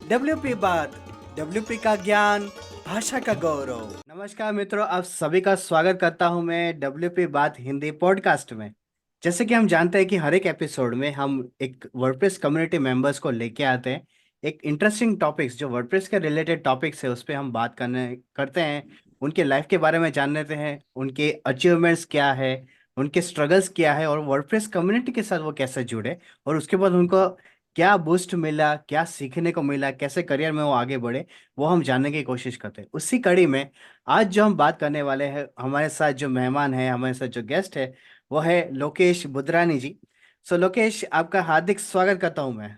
WP बात, WP का ज्ञान, भाषा का गौरव। नमस्कार मित्रों, आप सभी का स्वागत करता हूं मैं डब्ल्यूपी बात हिंदी पॉडकास्ट में। जैसे कि हम जानते हैं कि हर एक एपिसोड में हम एक वर्डप्रेस कम्युनिटी मेंबर्स को लेके आते हैं। एक इंटरेस्टिंग टॉपिक्स जो वर्डप्रेस के रिलेटेड टॉपिक्स है उस पर हम बात करने करते हैं। उनके लाइफ के बारे में जान लेते हैं, उनके अचीवमेंट्स क्या है, उनके स्ट्रगल्स क्या है और वर्डप्रेस कम्युनिटी के साथ वो कैसे जुड़े, और उसके बाद उनको क्या बूस्ट मिला, क्या सीखने को मिला, कैसे करियर में वो आगे बढ़े, वो हम जानने की कोशिश करते हैं। उसी कड़ी में आज जो हम बात करने वाले हैं, हमारे साथ जो मेहमान है, हमारे साथ जो गेस्ट है, वो है लोकेश बुद्रानी जी। सो लोकेश, आपका हार्दिक स्वागत करता हूं मैं।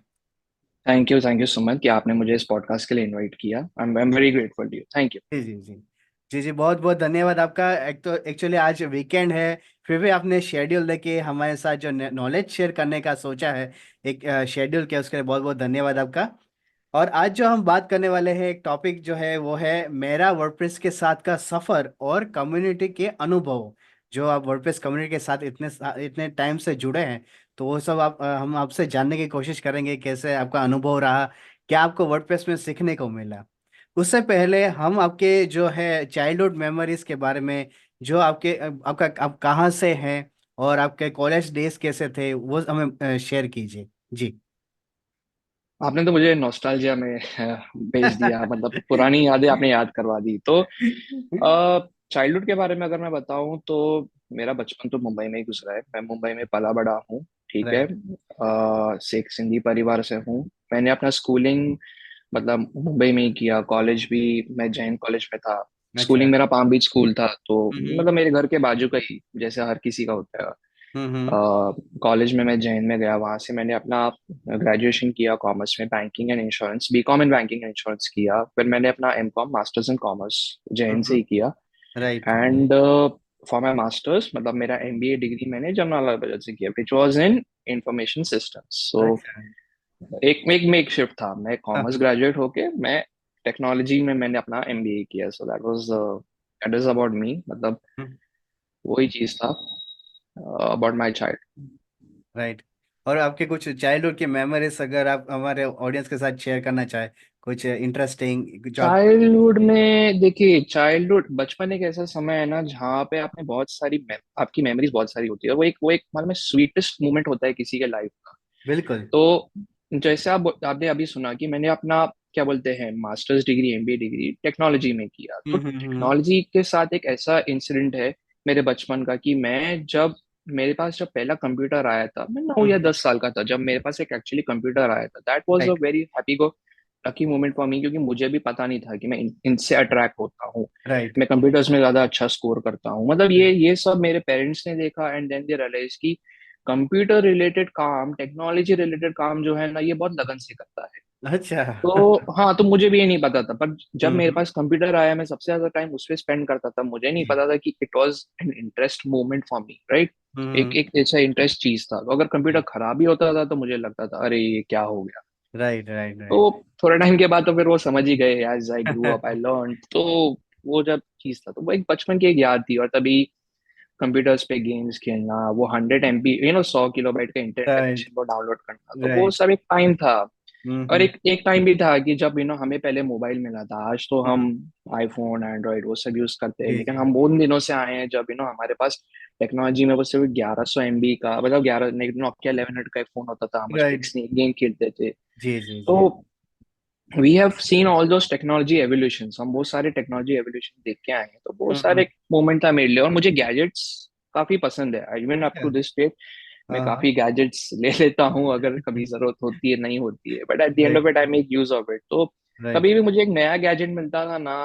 थैंक यू सो मच कि आपने मुझे इस पॉडकास्ट के लिए इनवाइट किया। I am very grateful to you. Thank you. जी जी जी। जी जी, बहुत बहुत धन्यवाद आपका। एक तो एक्चुअली आज वीकेंड है, फिर भी आपने शेड्यूल देके हमारे साथ जो नॉलेज शेयर करने का सोचा है, एक शेड्यूल किया, उसके लिए बहुत बहुत धन्यवाद आपका। और आज जो हम बात करने वाले हैं, एक टॉपिक जो है वो है मेरा वर्डप्रेस के साथ का सफर और कम्युनिटी के अनुभव। जो आप वर्डप्रेस कम्युनिटी के साथ इतने इतने टाइम से जुड़े हैं, तो वो सब हम आपसे जानने की कोशिश करेंगे, कैसे आपका अनुभव रहा, क्या आपको वर्डप्रेस में सीखने को मिला। उससे पहले हम आपके जो है चाइल्डहुड मेमोरीज के बारे में, जो आपके आपका आप कहाँ से हैं और आपके कॉलेज डेज कैसे थे, वो हमें शेयर कीजिए जी। आपने तो मुझे नॉस्टैल्जिया में भेज दिया, मतलब पुरानी यादें आपने याद करवा दी। तो चाइल्डहुड के बारे में अगर मैं बताऊं तो मेरा बचपन तो मुंबई में ही गुजरा है। मैं मुंबई में पला बड़ा हूँ। ठीक है। राइट। सिख सिंधी परिवार से हूँ। मैंने अपना स्कूलिंग मतलब मुंबई में ही किया। कॉलेज भी मैं जैन कॉलेज में था। अच्छा। स्कूलिंग मेरा पाम बीच स्कूल था, तो हम्म मतलब मेरे घर के बाजू का ही, जैसे हर किसी का होता है। हम्म। कॉलेज में मैं जैन में गया, वहां से मैंने अपना ग्रेजुएशन किया कॉमर्स में, banking and insurance, BCom in banking and insurance किया। फिर मैंने अपना MCom masters in commerce Jain से ही किया। Right. And for my masters मतलब मेरा एमबीए डिग्री मैंने जमनालाल बजाज से किया, which was in information systems. So अच्छा। एक एक में एक शिफ्ट था। मैं हाँ कॉमर्स हाँ। ग्रेजुएट होके मैं टेक्नोलॉजी में मैंने अपना एमबीए किया। So that is about me, मतलब वही चीज था अबाउट माई चाइल्ड। राइट। और आपके कुछ चाइल्डहुड की मेमोरीज अगर आप हमारे ऑडियंस के साथ शेयर करना चाहें, कुछ इंटरेस्टिंग जो आप। चाइल्डहुड में देखिए, चाइल्डहुड बचपन एक ऐसा समय है ना जहाँ पे आपने बहुत सारी आपकी मेमोरीज बहुत सारी होती है। वो एक मतलब में स्वीटेस्ट मोमेंट होता है किसी के लाइफ का। बिल्कुल। तो जैसे आपने अभी सुना कि मैंने अपना क्या बोलते हैं masters degree MBA degree technology में किया, तो हम्म। टेक्नोलॉजी के साथ एक ऐसा इंसिडेंट है मेरे बचपन का कि मैं जब मेरे पास जब पहला कंप्यूटर आया था, मैं 9 या 10 साल का था जब मेरे पास एक एक्चुअली कंप्यूटर आया था। That was a right very happy lucky moment for me, क्योंकि मुझे भी पता नहीं था कि मैं इनसे अट्रैक्ट होता हूँ। राइट। मैं कंप्यूटर्स में ज्यादा अच्छा स्कोर करता हूँ, मतलब ये सब मेरे पेरेंट्स ने देखा एंड देन दे रियलाइज कि कंप्यूटर रिलेटेड काम, टेक्नोलॉजी रिलेटेड काम जो है ना, ये बहुत लगन से करता है। अच्छा। तो हाँ, तो मुझे भी ये नहीं पता था, पर जब मेरे हम्म। पास कंप्यूटर आया मैं सबसे ज्यादा टाइम उस पर स्पेंड करता था। मुझे नहीं जी। पता था कि it was an interest moment for me, right. एक हम्म। एक ऐसा इंटरेस्ट चीज था, तो अगर कंप्यूटर खराब भी होता था तो मुझे लगता था अरे ये क्या हो गया। राइट राइट तो राइट। थोड़े टाइम के बाद तो फिर वो समझ ही गए, as I grew up I learn. तो वो जब चीज था तो वो एक बचपन की एक याद थी। और तभी कंप्यूटर्स पे गेम्स खेलना, वो 100 MB 100 किलोबाइट का इंटरनेट राइट कनेक्शन को डाउनलोड करना, तो वो राइट। सब एक टाइम था। और हम्म। एक एक टाइम भी था कि जब हमें पहले मोबाइल मिला था। आज तो हम हम्म। आईफोन एंड्रॉइड वो सब यूज करते हैं, जी लेकिन जी। हम उन दिनों से आए हैं जब हमारे पास टेक्नोलॉजी में वो सिर्फ 1100 MB का, मतलब 11 नोकिया 1100 का एक फोन होता था, हम उस पर राइट। गेम खेलते थे। जी जी तो जी। We have seen all those technology evolution, हम बहुत सारे टेक्नोलॉजी एवोल्यूशन देख के आए हैं। तो बहुत हम्म। सारे मोमेंट था मेरे लिए, और मुझे गैजेट्स काफी पसंद है। इवन अप अच्छा। टू दिस डे मैं हाँ हाँ। काफी गैजेट्स ले लेता हूँ अगर कभी जरूरत होती है, नहीं होती है, but at the end of right it I make use of it. तो राइट। कभी भी मुझे एक नया गैजेट मिलता था ना,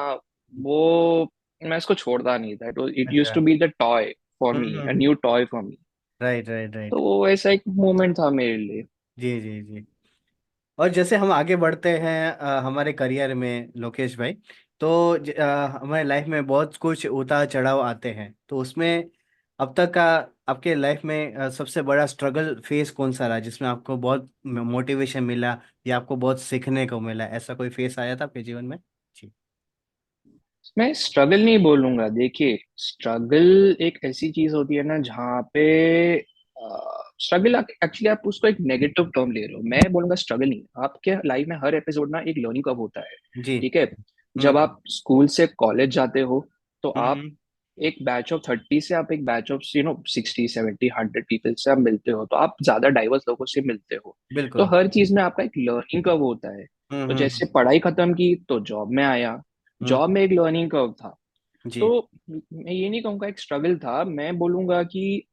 वो मैं इसको छोड़ता नहीं था। इट यूज अच्छा। To be the toy for me, a new toy for me. Right right तो राइट। वो ऐसा एक मोमेंट था मेरे लिए। जी जी जी। और जैसे हम आगे बढ़ते हैं हमारे करियर में लोकेश भाई, तो हमारे लाइफ में बहुत कुछ उतार चढ़ाव आते हैं, तो उसमें अब तक का आपके लाइफ में सबसे बड़ा स्ट्रगल फेस कौन सा रहा, जिसमें आपको बहुत मोटिवेशन मिला या आपको बहुत सीखने को मिला, ऐसा कोई फेस आया था आपके जीवन में जी। मैं स्ट्रगल नहीं बोलूंगा। देखिए, स्ट्रगल एक ऐसी चीज होती है ना जहाँ पे स्ट्रगल एक्चुअली आप उसको एक नेगेटिव टर्म ले रहे हो, मैं बोलूंगा स्ट्रगल नहीं, आपके लाइफ में हर एपिसोड ना एक लर्निंग कर्व होता है। जी। ठीक है। जब हम्म आप स्कूल से कॉलेज जाते हो तो आप हम्म। एक बैच ऑफ 30 से आप एक बैच ऑफ 60 70 100 पीपल से आप मिलते हो, तो आप ज्यादा डाइवर्स लोगों से मिलते हो। तो बिल्कुल। हर चीज में आपका एक लर्निंग कर्व होता है। तो हम्म। जैसे पढ़ाई खत्म की तो जॉब में आया, हम्म। जॉब में एक लर्निंग कर्व था। जी। तो मैं ये नहीं कहूँगा एक स्ट्रगल था, मैं बोलूंगा कि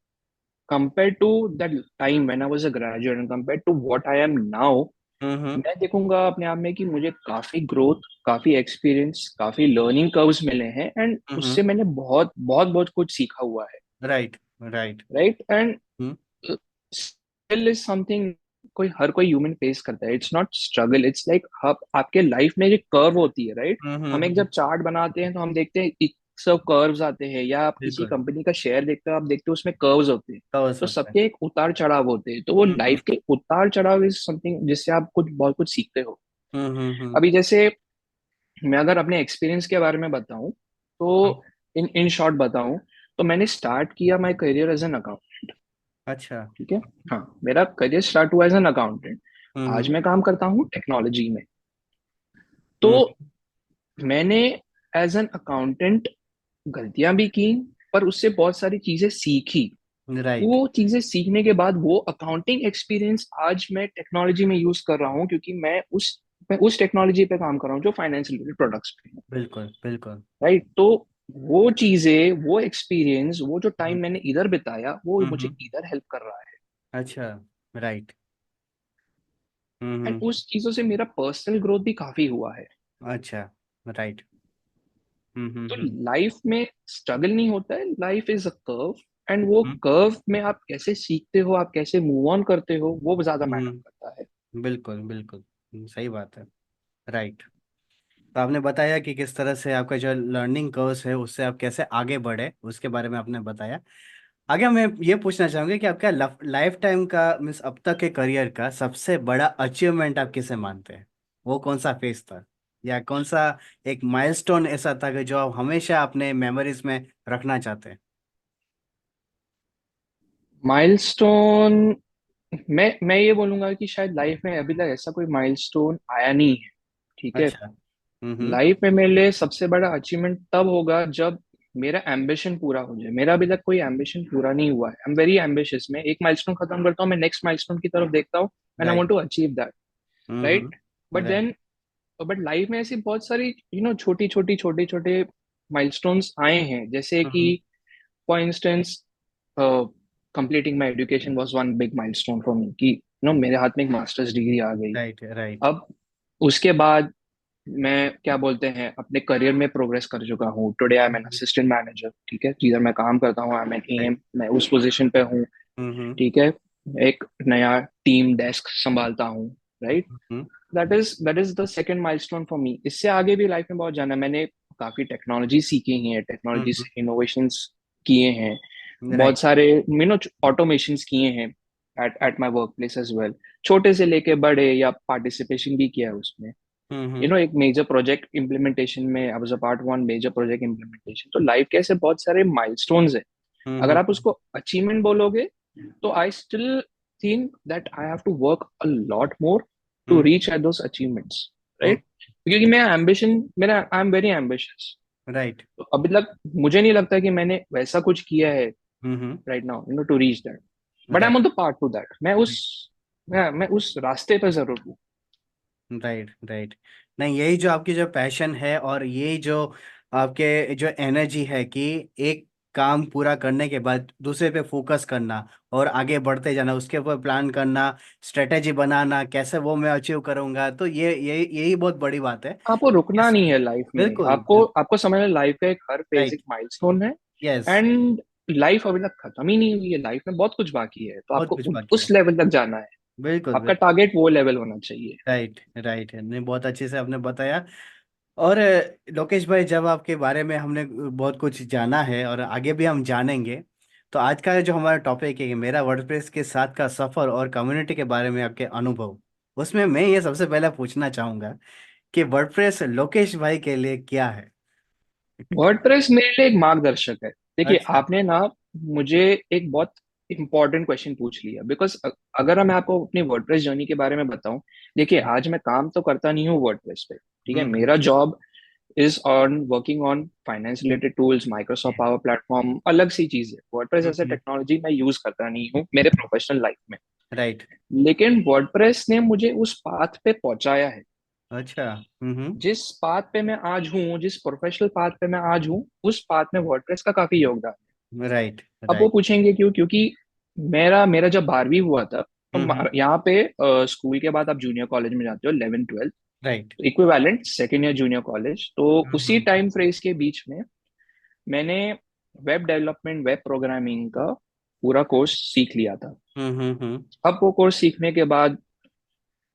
compare to that time when I was a graduate and compare to what I am now, hmm. मैं देखूंगा अपने आप में कि मुझे काफी ग्रोथ, काफी एक्सपीरियंस, काफी लर्निंग कर्व्स मिले हैं, एंड हम्म। उससे मैंने बहुत बहुत बहुत कुछ सीखा हुआ है। Right right. Right. And hmm still is something हर कोई ह्यूमन फेस करता है, it's not struggle, it's like आप आपके लाइफ में जो कर्व होती है, राइट। हम एक जब चार्ट बनाते हैं तो हम देखते हैं सब कर्व्स आते हैं, या आप किसी बिल्कुल। कंपनी का शेयर देखते हो, आप देखते हो उसमें कर्व्स होते हैं। कवर्स तो होता है। सबके एक उतार चढ़ाव होते हैं, तो वो हम्म लाइफ के उतार चढ़ाव इज समथिंग जिससे आप कुछ बहुत कुछ सीखते हो। हम्म। अभी जैसे मैं अगर अपने एक्सपीरियंस के बारे में बताऊं हम्म। तो इन इन शॉर्ट बताऊं तो मैंने स्टार्ट किया my career as an accountant. अच्छा। ठीक है। हाँ, मेरा करियर स्टार्ट हुआ एज एन अकाउंटेंट। आज हम्म मैं काम करता हूँ टेक्नोलॉजी में। तो हम्म। मैंने एज एन अकाउंटेंट गलतियां भी की, पर उससे बहुत सारी चीजें सीखी। राइट। वो चीजें सीखने के बाद वो अकाउंटिंग एक्सपीरियंस आज मैं टेक्नोलॉजी में यूज कर रहा हूँ, क्योंकि मैं उस टेक्नोलॉजी पे काम कर रहा हूँ जो फाइनेंस रिलेटेड प्रोडक्ट्स पे है। बिल्कुल बिल्कुल। राइट। तो वो चीजें, वो एक्सपीरियंस, वो जो टाइम हम्म मैंने इधर बिताया वो मुझे हम्म। इधर हेल्प कर रहा है। अच्छा। राइट। एंड हम्म। उस चीजों से मेरा पर्सनल ग्रोथ भी काफी हुआ है। अच्छा। राइट। तो हम्म। लाइफ में स्ट्रगल नहीं होता है, life is a curve. And वो हम्म कर्व में आप कैसे सीखते हो, आप कैसे मूव ऑन करते हो, वो ज्यादा मैटर करता है। बिल्कुल बिल्कुल। सही बात है। राइट। तो आपने बताया कि किस तरह से आपका जो लर्निंग कर्व्स है उससे आप कैसे आगे बढ़े, उसके बारे में आपने बताया। आगे मैं ये पूछना चाहूंगा कि आपका लाइफ टाइम का मीन्स अब तक के करियर का सबसे बड़ा अचीवमेंट आप किसे मानते हैं? वो कौन सा फेज था, या कौन सा एक माइलस्टोन ऐसा था कि जो आप हमेशा अपने मेमोरीज में रखना चाहते हैं? माइलस्टोन, मैं ये बोलूंगा कि शायद लाइफ में अभी तक ऐसा कोई माइलस्टोन आया नहीं है। ठीक है। अच्छा। लाइफ में मेरे लिए सबसे बड़ा अचीवमेंट तब होगा जब मेरा एम्बिशन पूरा हो जाए। मेरा अभी तक कोई एम्बिशन पूरा नहीं हुआ है। आई एम वेरी एम्बिशियस, मैं एक माइलस्टोन खत्म करता हूँ, मैं नेक्स्ट माइलस्टोन की तरफ देखता हूँ, and I want right. To achieve that. Right. But right. Then, but life में ऐसी बहुत सारी छोटी छोटे माइलस्टोन्स आए हैं, जैसे कि hmm. For instance completing my education was one big milestone for me, कि मेरे हाथ में एक मास्टर्स डिग्री आ गई। Right right. अब उसके बाद मैं क्या बोलते हैं अपने करियर में प्रोग्रेस कर चुका हूँ। Today I am an assistant manager. ठीक है, जिधर मैं काम करता हूँ, I am an right. Am, मैं उस पोजीशन पे हूँ। ठीक है। एक नया टीम डेस्क संभालता हूँ। Right. That is the second milestone for मी। इससे आगे भी लाइफ में बहुत जाना है। मैंने काफी टेक्नोलॉजी सीखी है, टेक्नोलॉजी से इनोवेशंस किए हैं, बहुत राइट। सारे ऑटोमेशंस किए हैं at at my work place as well. छोटे से लेके बड़े, या पार्टिसिपेशन भी किया है उसमें। हम्म। एक मेजर प्रोजेक्ट इम्प्लीमेंटेशन में I was a part one major project implementation. तो लाइफ के ऐसे बहुत सारे माइलस्टोन्स है। अगर आप उसको अचीवमेंट बोलोगे तो I still think that I have to work a lot more to reach at those achievements. Right. क्योंकि मैं एम्बिशन, मेरा I am very ambitious. Right. तो अभी तक मुझे नहीं लगता कि मैंने वैसा कुछ किया है right now to reach that. But I am right on the part to that. मैं उस रास्ते पे जरूर हूँ। Right right. नहीं, यही जो आपकी जो पैशन है और यही जो आपके जो एनर्जी है कि एक काम पूरा करने के बाद दूसरे पे फोकस करना और आगे बढ़ते जाना, उसके ऊपर प्लान करना, स्ट्रेटेजी बनाना, कैसे वो मैं अचीव करूंगा, तो ये यही यही बहुत बड़ी बात है। आपको रुकना Yes, नहीं है लाइफ में, बिल्कुल आपको बिल्कुल। आपको समझना लाइफ का एक हर फेज एक राइट। माइलस्टोन है। यस। एंड लाइफ अभी तक खत्म ही नहीं हुई है, लाइफ में बहुत कुछ बाकी है, तो बहुत आपको कुछ बाकी है। उस लेवल तक जाना है। बिल्कुल आपका बिल्कुल। टारगेट वो लेवल होना चाहिए। Right right. नहीं, बहुत अच्छे से आपने बताया। और लोकेश भाई, जब आपके बारे में हमने बहुत कुछ जाना है और आगे भी हम जानेंगे, तो आज का जो हमारा टॉपिक है कि मेरा वर्डप्रेस के साथ का सफर और कम्युनिटी के बारे में आपके अनुभव, उसमें मैं ये सबसे पहले पूछना चाहूंगा कि वर्डप्रेस लोकेश भाई के लिए क्या है? वर्डप्रेस मेरे लिए एक मार्गदर्शक है। देखिए, अच्छा। आपने ना मुझे एक बहुत इंपॉर्टेंट क्वेश्चन पूछ लिया, बिकॉज अगर मैं आपको अपनी वर्डप्रेस जर्नी के बारे में बताऊं, देखिए आज मैं काम तो करता नहीं हूँ वर्डप्रेस पे, ठीक है। हम्म। मेरा job is on working on finance related tools, Microsoft Power platform, अलग सी चीज है। वर्डप्रेस ऐसे टेक्नोलॉजी मैं यूज करता नहीं हूँ मेरे प्रोफेशनल लाइफ में। राइट। लेकिन वर्डप्रेस ने मुझे उस पाथ पे पहुंचाया है। अच्छा। जिस पाथ पे मैं आज हूँ, जिस प्रोफेशनल पाथ पे मैं आज हूँ, उस पाथ में वर्डप्रेस का काफी योगदान है। राइट। अब वो राइट। पूछेंगे क्यों, क्योंकि मेरा जब 12वीं हुआ था, तो हम्म। यहाँ पे स्कूल के बाद आप जूनियर कॉलेज में जाते हो, 11th 12th, right. Equivalent second year junior college. तो उसी हम्म। टाइम फ्रेज के बीच में मैंने वेब डेवलपमेंट, वेब प्रोग्रामिंग का पूरा कोर्स सीख लिया था। हम्म। अब वो कोर्स सीखने के बाद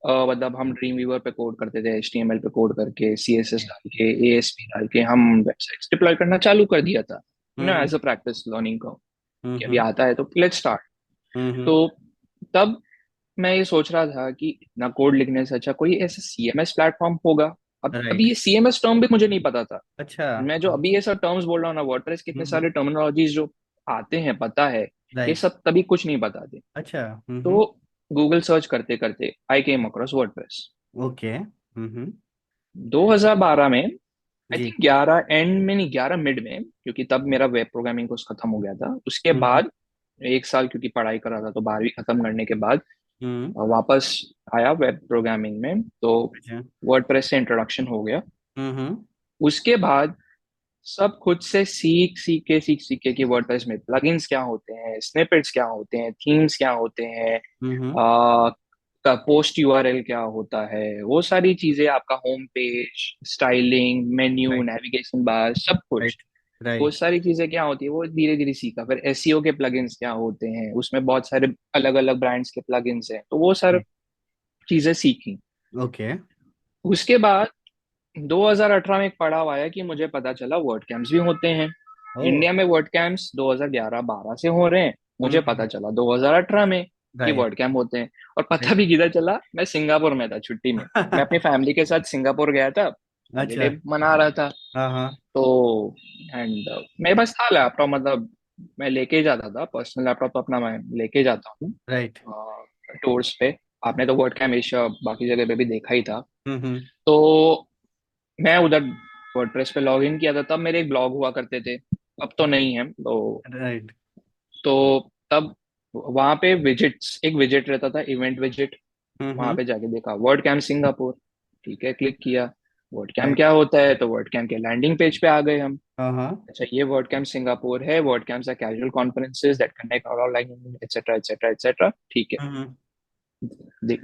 मतलब हम ड्रीम वीवर पे कोड करते थे, HTML पे कोड करके, CSS डाल के, ASP डाल के हम वेबसाइट्स डिप्लॉय करना चालू कर दिया था, हम्म। एज अ प्रैक्टिस लर्निंग का, कि अभी हम्म। आता है तो लेट्स स्टार्ट। हम्म। तो तब मैं ये सोच रहा था कि इतना कोड लिखने से अच्छा कोई ऐसा CMS प्लेटफॉर्म होगा। अब अभी राइट। ये CMS टर्म भी मुझे नहीं पता था। अच्छा। मैं जो अभी ये सब टर्म्स बोल रहा हूँ ना, वर्डप्रेस के इतने हम्म। सारे टर्मिनोलॉजीज जो आते हैं, पता है, ये राइट। सब तभी कुछ नहीं पता थे। अच्छा। तो गूगल सर्च करते करते आई केम अक्रॉस वर्डप्रेस। ओके। 2012 में, आई जी। थिंक 11 एंड में नहीं, 11 मिड में, क्योंकि तब मेरा वेब प्रोग्रामिंग कोर्स खत्म हो गया था। उसके हम्म। बाद एक साल क्योंकि पढ़ाई कर रहा था, तो 12वीं खत्म करने के बाद हम्म। वापस आया वेब प्रोग्रामिंग में। तो अच्छा। वर्डप्रेस से इंट्रोडक्शन हो गया। हम्म। उसके बाद सब खुद से सीख के कि वर्डप्रेस में प्लगइन्स क्या होते हैं, स्निपेट्स क्या होते हैं, थीम्स क्या होते हैं, हम्म। आ, का पोस्ट URL क्या होता है, वो सारी चीजें, आपका home page, styling, menu, right. Navigation bar, सब कुछ, राइट। वो राइट। सारी चीजें क्या होती है वो धीरे धीरे सीखा। फिर SEO के प्लगइन्स क्या होते हैं, उसमें बहुत सारे अलग अलग ब्रांड्स के प्लगइन्स हैं, तो वो सारी चीजें सीखी। ओके। उसके बाद 2018 में एक पड़ाव आया कि मुझे पता चला वर्ड कैंप्स भी होते हैं। ओ। इंडिया में वर्ड कैंप्स 2011-12 से हो रहे हैं। मुझे पता हम्म। चला 2018 में कि राइट। वर्ड कैंप होते हैं। और पता राइट। भी किधर चला, मैं सिंगापुर में था छुट्टी में। मैं अपनी फैमिली के साथ सिंगापुर गया था, अच्छा। हॉलीडे मना रहा था। हाँ हाँ। तो एंड मेरे पास था लैपटॉप, मतलब मैं लेके ही जाता था, पर्सनल लैपटॉप तो अपना मैं लेके जाता हूँ राइट। टूर्स पे। आपने तो वर्ड कैंप एशिया बाकी जगह पे भी देखा ही था। हम्म। तो मैं उधर वर्डप्रेस पे लॉग इन किया था, तब मेरे एक ब्लॉग हुआ करते थे, अब तो नहीं है। राइट। तो तब वहां पे विजिट्स, एक विजिट रहता था, इवेंट विजिट। वहां हम्म। पे जाके देखा वर्ड कैंप सिंगापुर, ठीक है, क्लिक किया। WordCamp right. क्या होता है, तो वर्ड कैंप के लैंडिंग पेज पे आ गए हम। हाँ हाँ। अच्छा, ये वर्ड कैंप सिंगापुर है, WordCamps are casual conferences that connect online, etcetera etcetera etcetera, ठीक है। हम्म।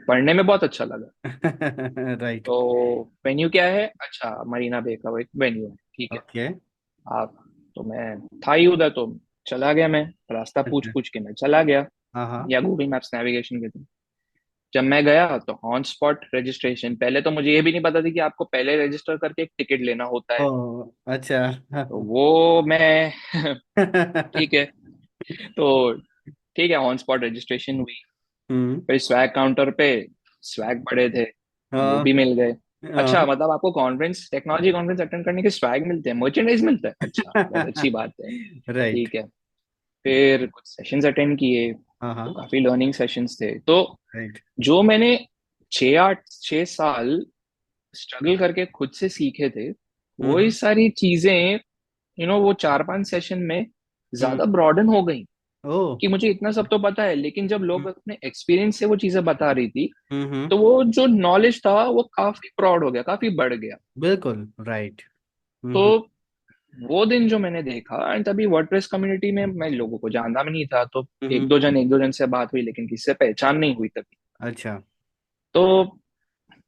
पढ़ने में बहुत अच्छा लगा। राइट। तो वेन्यू क्या है, अच्छा मरीना बे का वो एक वेन्यू है, ठीक है। ओके। आप, तो मैं था ही उधर, तो चला गया, मैं रास्ता पूछ अच्छा। पूछ के मैं चला गया, हाँ हाँ। या गूगल मैप्स नेविगेशन के थ्रू। जब मैं गया तो ऑन स्पॉट रजिस्ट्रेशन, पहले तो मुझे ये भी नहीं पता था कि आपको पहले रजिस्टर करके एक टिकट लेना होता ओ। है। अच्छा। तो वो मैं ठीक है, तो ठीक है, ऑन स्पॉट रजिस्ट्रेशन हुई। हम्म। फिर स्वैग काउंटर पे स्वैग पड़े थे, वो हाँ भी मिल गए। अच्छा, हाँ। मतलब आपको कॉन्फ्रेंस, टेक्नोलॉजी कॉन्फ्रेंस अटेंड करने के स्वैग मिलते हैं, मर्चेंडाइज मिलता है, अच्छा बहुत अच्छी बात है। राइट। ठीक है, फिर कुछ सेशंस अटेंड किए, हाँ तो हाँ। काफी लर्निंग सेशंस थे। तो राइट। जो मैंने 6 साल स्ट्रगल करके खुद से सीखे थे, वही हम्म। सारी चीजें वो 4-5 सेशन में हम्म। ज्यादा ब्रॉडन हो गई। ओ। कि मुझे इतना सब तो पता है, लेकिन जब लोग अपने एक्सपीरियंस से वो चीजें बता रही थी, हम्म। तो वो जो नॉलेज था वो काफी ब्रॉड हो गया, काफी बढ़ गया। बिल्कुल राइट। तो हम्म। वो दिन जो मैंने देखा, एंड तभी वर्डप्रेस कम्युनिटी में मैं लोगों को जानता भी नहीं था, तो हम्म। एक दो जन से बात हुई, लेकिन किससे पहचान नहीं हुई तभी। अच्छा। तो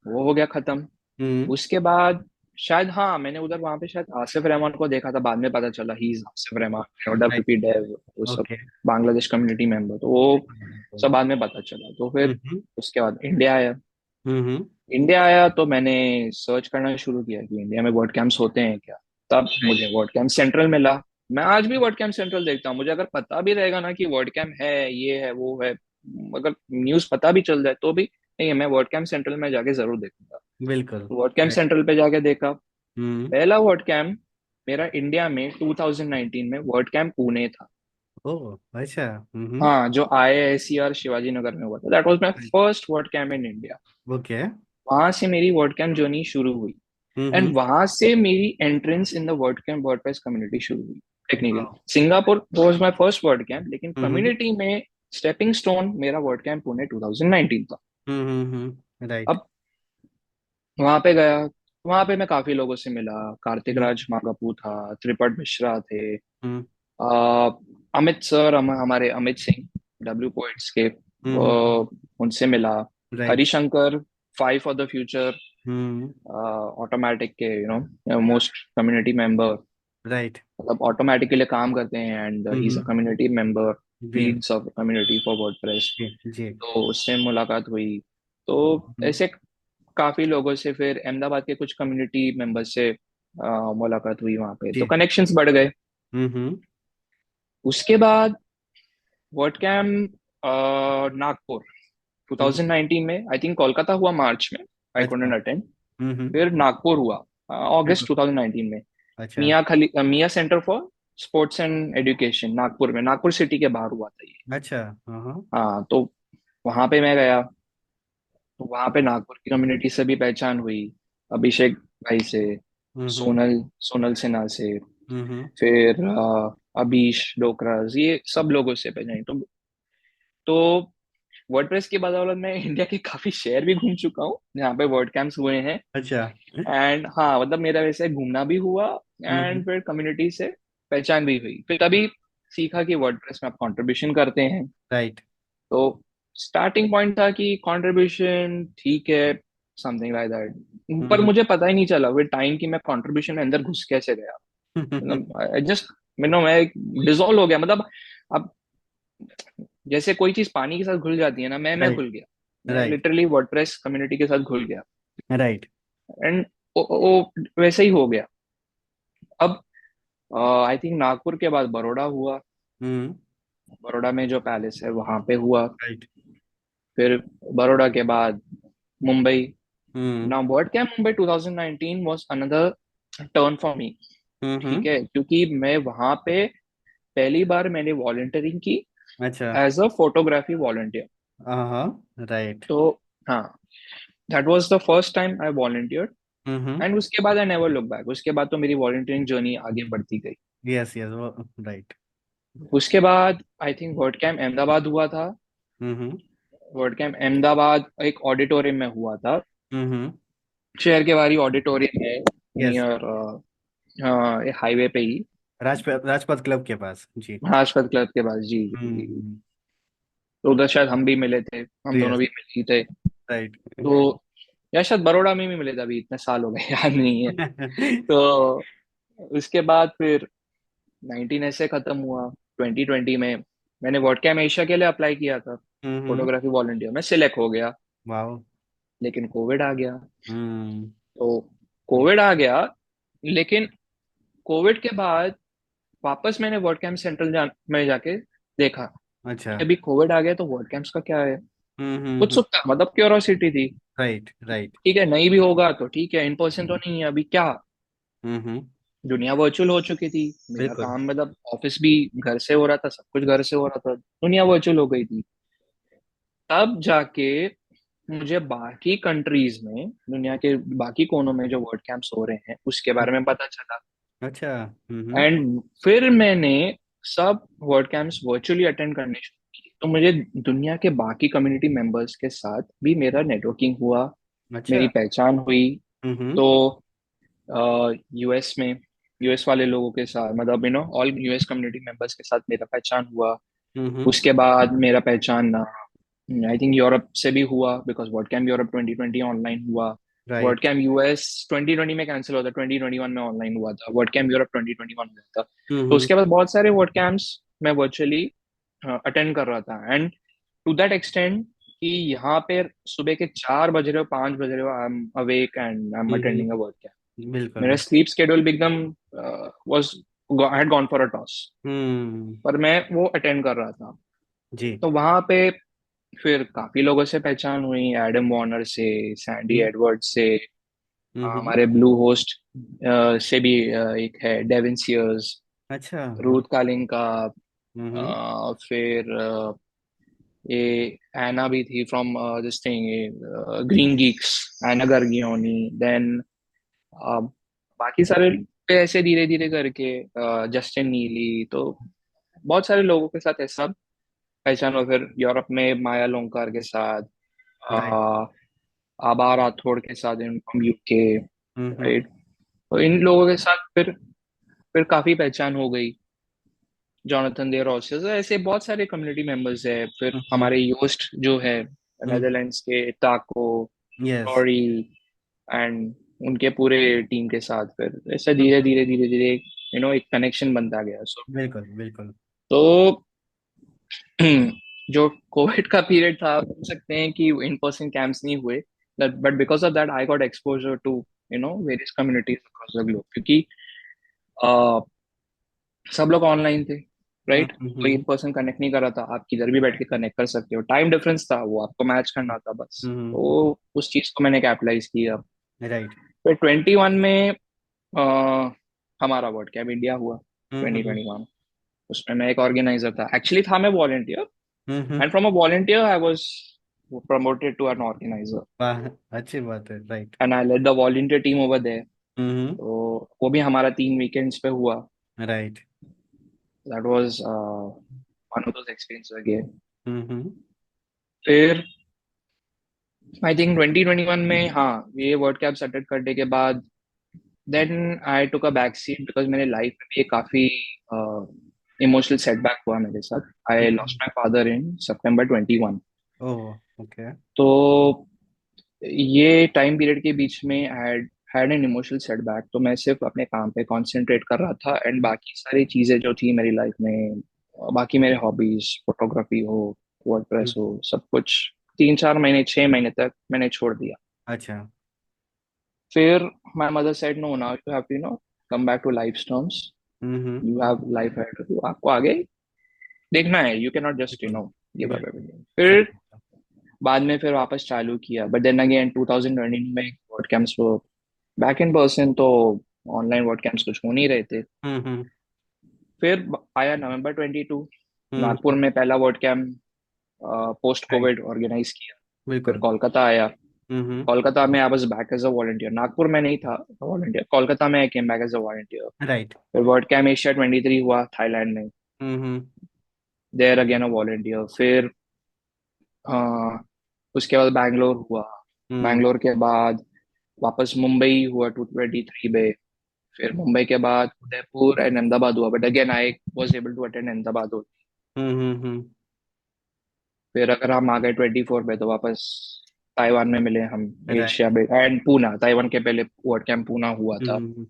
वो हो गया खत्म। हम्म। उसके बाद शायद, हाँ, मैंने उधर वहां पे शायद आसिफ रहमान को देखा था, बाद में पता चला ही इज आसिफ रहमान और राइट। WP डेव, वो सब ओके। बांग्लादेश कम्युनिटी मेंबर, तो वो सब बाद में पता चला। तो फिर हम्म। उसके बाद इंडिया आया। हम्म। इंडिया आया तो मैंने सर्च करना शुरू किया कि इंडिया में वर्ड कैंप्स होते हैं क्या। तब राइट। मुझे वर्ड कैंप सेंट्रल मिला। मैं आज भी वर्ड कैंप सेंट्रल देखता हूँ, मुझे अगर पता भी रहेगा ना कि वर्ड कैंप है, ये है, वो है, अगर न्यूज पता भी चल जाए तो भी नहीं है, मैं वर्ड कैंप सेंट्रल में जाके जरूर देखूंगा। बिल्कुल। Word camp right. सेंट्रल पे जाके देखा। हम्म। पहला वर्ड कैंप मेरा इंडिया में 2019 में वर्ड कैंप पुणे था। ओह अच्छा। हम्म। हाँ, जो IISER शिवाजी नगर में हुआ था, that was my first word camp in India. Okay. वहां से मेरी वर्ड कैम्प जर्नी शुरू हुई। एंड हम्म। वहां से मेरी entrance in the word camp WordPress community शुरू हुई। टेक्निकली वाह। Singapore was my first word camp, लेकिन हम्म। कम्युनिटी में स्टेपिंग स्टोन मेरा वर्ड कैम्प पुणे 2019 था। राइट। अब वहां पे गया, वहां पे मैं काफी लोगों से मिला। कार्तिक हम्म। राज मागापू था, त्रिपट मिश्रा थे, हम्म। अमित सर, हमारे अमित सिंह डब्ल्यू पोइट्स के, हम्म। उनसे मिला। Right. Harishankar, five for the future, hmm. Automattic के मोस्ट कम्युनिटी मेंबर, राइट। मतलब ऑटोमेटिक के लिए काम करते हैं, and he is a hmm. Community member, जी। Leads of community for WordPress. जी। जी। तो उससे मुलाकात हुई। तो हम्म। ऐसे काफी लोगों से, फिर अहमदाबाद के कुछ कम्युनिटी मेंबर्स से मुलाकात हुई वहां पे, तो जी। कनेक्शंस बढ़ गए। हम्म। उसके बाद वर्ड कैम्प नागपुर हम्म। 2019 में, आई थिंक कोलकाता हुआ मार्च में, आई अच्छा। Couldn't attend. हम्म। फिर नागपुर हुआ अगस्त बिल्कुल। 2019 में, अच्छा। मियाँ center for sports and education, Nagpur में, नागपुर सिटी के बाहर हुआ था ये। अच्छा। हाँ हाँ। हाँ, तो वहां पे मैं गया। तो वहां पे नागपुर की कम्युनिटी से भी पहचान हुई, अभिषेक भाई से, हम्म। सोनल सोनल सिन्हा से, हम्म। फिर अभीश डोकराज, ये सब लोगों से पहचानी। तो वर्डप्रेस के बदौलत मैं इंडिया के काफी शहर भी घूम चुका हूँ जहाँ पे वर्ड कैंप्स हुए हैं। अच्छा। एंड हाँ, मतलब मेरा वैसे घूमना भी हुआ, हम्म। एंड फिर कम्युनिटी से पहचान भी हुई। फिर तभी सीखा कि वर्डप्रेस में आप कंट्रीब्यूशन करते हैं। राइट। तो स्टार्टिंग पॉइंट था कि कंट्रीब्यूशन ठीक है, समथिंग लाइक दैट, पर हम्म। मुझे पता ही नहीं चला विद टाइम कि मैं कंट्रीब्यूशन में अंदर घुस कैसे गया। मतलब आई जस्ट, मैं डिसॉल्व हो गया, मतलब अब जैसे कोई चीज पानी के साथ घुल जाती है ना, मैं राइट। घुल गया। मैं राइट। लिटरली वर्डप्रेस कम्युनिटी के साथ घुल गया। राइट। एंड वो वैसे ही हो गया। अब आई थिंक नागपुर के बाद बड़ौदा हुआ। हम्म। बड़ौदा में जो पैलेस है वहां पे हुआ। राइट। फिर बड़ौदा के बाद Mumbai. Hmm. Now WordCamp Mumbai 2019 was another turn for me. ठीक हम्म। है, क्योंकि मैं वहां पे पहली बार मैंने वॉलंटियरिंग की अच्छा। As a photography volunteer. हाँ हाँ। राइट। तो हाँ, that was the first time I volunteered. Hmm. And उसके बाद आई नेवर लुक बैक। उसके बाद तो मेरी वॉलंटियरिंग जर्नी आगे बढ़ती गई। यस यस वो। राइट। उसके बाद I think word camp Ahmedabad हुआ था। हम्म। वर्ड कैंप अहमदाबाद एक ऑडिटोरियम में हुआ था। हम्म। शहर के बाहरी ऑडिटोरियम है, यस। नियर हाईवे पे ही, राजपथ क्लब के पास जी। हाशपत क्लब के पास। जी जी जी जी। हम्म। तो उधर शायद हम भी मिले थे, हम दोनों यस। भी मिले ही थे। राइट। तो या शायद बड़ौदा में भी मिले थे, अभी इतने साल हो गए याद नहीं है। तो उसके बाद फिर 19 ऐसे खत्म हुआ। 2020 में मैंने वर्ड कैम एशिया के लिए अप्लाई किया था, हम्म। फोटोग्राफी वॉलंटियर में सिलेक्ट हो गया। वाओ। लेकिन कोविड आ गया। हम्म। तो कोविड आ गया, लेकिन कोविड के बाद वापस मैंने वर्ड कैंप सेंट्रल में जाके देखा अच्छा। कि अभी कोविड आ गया तो वर्ड कैंप्स का क्या है। हम्म। उत्सुकता, मतलब क्यूरोसिटी थी। Right right. ठीक है, नहीं भी होगा तो ठीक है, इन पर्सन तो नहीं है अभी क्या। हम्म। दुनिया वर्चुअल हो चुकी थी। मेरा बिल्कुल। काम, मतलब ऑफिस भी घर से हो रहा था, सब कुछ घर से हो रहा था, दुनिया वर्चुअल हो गई थी। तब जाके मुझे बाकी कंट्रीज में, दुनिया के बाकी कोनों में जो वर्ड कैंप्स हो रहे हैं उसके बारे में पता चला। अच्छा। हम्म। एंड फिर मैंने सब वर्ड कैंप्स वर्चुअली अटेंड करने शुरू किए। तो मुझे दुनिया के बाकी कम्युनिटी मेंबर्स के साथ भी मेरा नेटवर्किंग हुआ, अच्छा। मेरी पहचान हुई। हम्म। तो यूएस में, यूएस वाले लोगों के साथ, मतलब ऑल यूएस कम्युनिटी मेंबर्स के साथ मेरा पहचान हुआ। हम्म। उसके बाद मेरा पहचान आई थिंक यूरोप से भी हुआ, because WordCamp Europe 2020 online हुआ। Word right. कैंप यूएस 2020 में कैंसिल हुआ था, 2021 में ऑनलाइन हुआ था। वर्ड कैंप यूरोप 2021 हुआ था। तो हम्म। उसके बाद बहुत सारे वर्ड कैंप्स मैं वर्चुअली अटेंड कर रहा था। एंड टू दैट एक्सटेंड कि यहाँ पे सुबह के 4 बज रहे हो, 5 बज रहे हो, I am awake and I am attending a WordCamp. बिल्कुल मेरा बिल्कुल। स्लीप शेड्यूल भी एकदम was I had gone for a toss, hmm. पर मैं वो अटेंड कर रहा था। जी। तो वहां पे फिर काफी लोगों से पहचान हुई, एडम वार्नर से, सैंडी हम्म। एडवर्ड से, हम्म। हमारे ब्लू होस्ट से भी एक है डेविन सीयर्स, अच्छा। रूथ कालिंग का, हम्म। फिर ये एना भी थी from this thing, GreenGeeks, Anna Gargioni. Then बाकी सारे पे ऐसे धीरे धीरे करके जस्टिन नीली, तो बहुत सारे लोगों के साथ ऐसा पहचान हुआ। फिर यूरोप में माया लोंकार के साथ, राइट। अ, आबा राठौड़ के साथ in from UK, hmm. Right. तो इन लोगों के साथ फिर काफी पहचान हो गई। जॉनथन दे रॉसेस, ऐसे बहुत सारे कम्युनिटी मेंबर्स है। फिर हम्म। हमारे योस्ट जो है हम्म। नेदरलैंड्स के, टाको, यस। रॉरी एंड उनके पूरे टीम के साथ फिर ऐसे धीरे धीरे धीरे धीरे एक कनेक्शन बनता गया। सो बिल्कुल बिल्कुल। तो जो कोविड का पीरियड था, बोल सकते हैं कि इन पर्सन कैंप्स नहीं हुए, but because of that I got exposure to various communities across the globe, क्योंकि अ, सब लोग ऑनलाइन थे, राइट। कोई इन पर्सन कनेक्ट नहीं कर रहा था। आप किधर भी बैठ के कनेक्ट कर सकते हो, टाइम डिफरेंस था, वो आपको मैच करना था बस। हम्म। तो उस चीज को मैंने कैपिटलाइज किया। राइट। फिर 21 में अ, हमारा वर्ड कैप इंडिया हुआ, हम्म। 2021। उसमें मैं एक ऑर्गेनाइजर था, एक्चुअली था मैं volunteer, hmm. And from a volunteer I was promoted to an organizer, वाह, अच्छी बात है। Right. and I led the volunteer team over there. हम्म। तो वो भी हमारा 3 वीकेंड्स पे हुआ। Right. That was one of those experiences again. हम्म। फिर आई थिंक 2021 में, हाँ, ये वर्ल्ड कप अटेंड करने के बाद then I took a back seat, because मेरे लाइफ में भी ये काफी इमोशनल सेटबैक हुआ मेरे साथ। I lost my father in सितंबर 21। ओह। ओके। तो ये टाइम पीरियड के बीच में had had an emotional setback. तो मैं सिर्फ अपने काम पे कंसंट्रेट कर रहा था, एंड बाकी सारी चीजें जो थी मेरी लाइफ में, बाकी मेरे हॉबीज, फोटोग्राफी हो, वर्डप्रेस हो, सब कुछ 3-4 महीने, 6 महीने तक मैंने छोड़ दिया। अच्छा। फिर my mother said no, now you have to come back to life terms, hmm. You have life head of you, आपको आगे देखना है, यू कैन नॉट जस्ट बिल्कुल गिव अप बिल्कुल। एवरीथिंग। सही फिर बात बाद में फिर वापस चालू किया, बट देन अगेन 2020 में वर्ड कैंप्स वो बैक इन पर्सन, तो ऑनलाइन वर्ड कैंप्स कुछ हो नहीं रहे थे। है। फिर आया नवंबर 22, नागपुर हम्म। में पहला WordCamp post right. COVID organise किया। फिर बिल्कुल। कोलकाता आया। हम्म। कोलकाता में I was back as a volunteer, Nagpur में नहीं था वॉलंटियर, कोलकाता में I came back as a volunteer. Right. फिर वर्ड कैंप एशिया 23 हुआ थाईलैंड में, hmm. There again a volunteer. फिर अ, उसके बाद बैंगलोर हुआ। हम्म। बैंगलोर के बाद वापस मुंबई हुआ 223 में। फिर मुंबई के बाद उदयपुर एंड अहमदाबाद हुआ, but again I was able to attend Ahmedabad. फिर अगर हम आ गए 24 पे, तो वापस ताइवान में मिले हम, राइट। एशिया में, एंड पूना, ताइवान के पहले वर्ड कैंप पूना हुआ था। हम्म।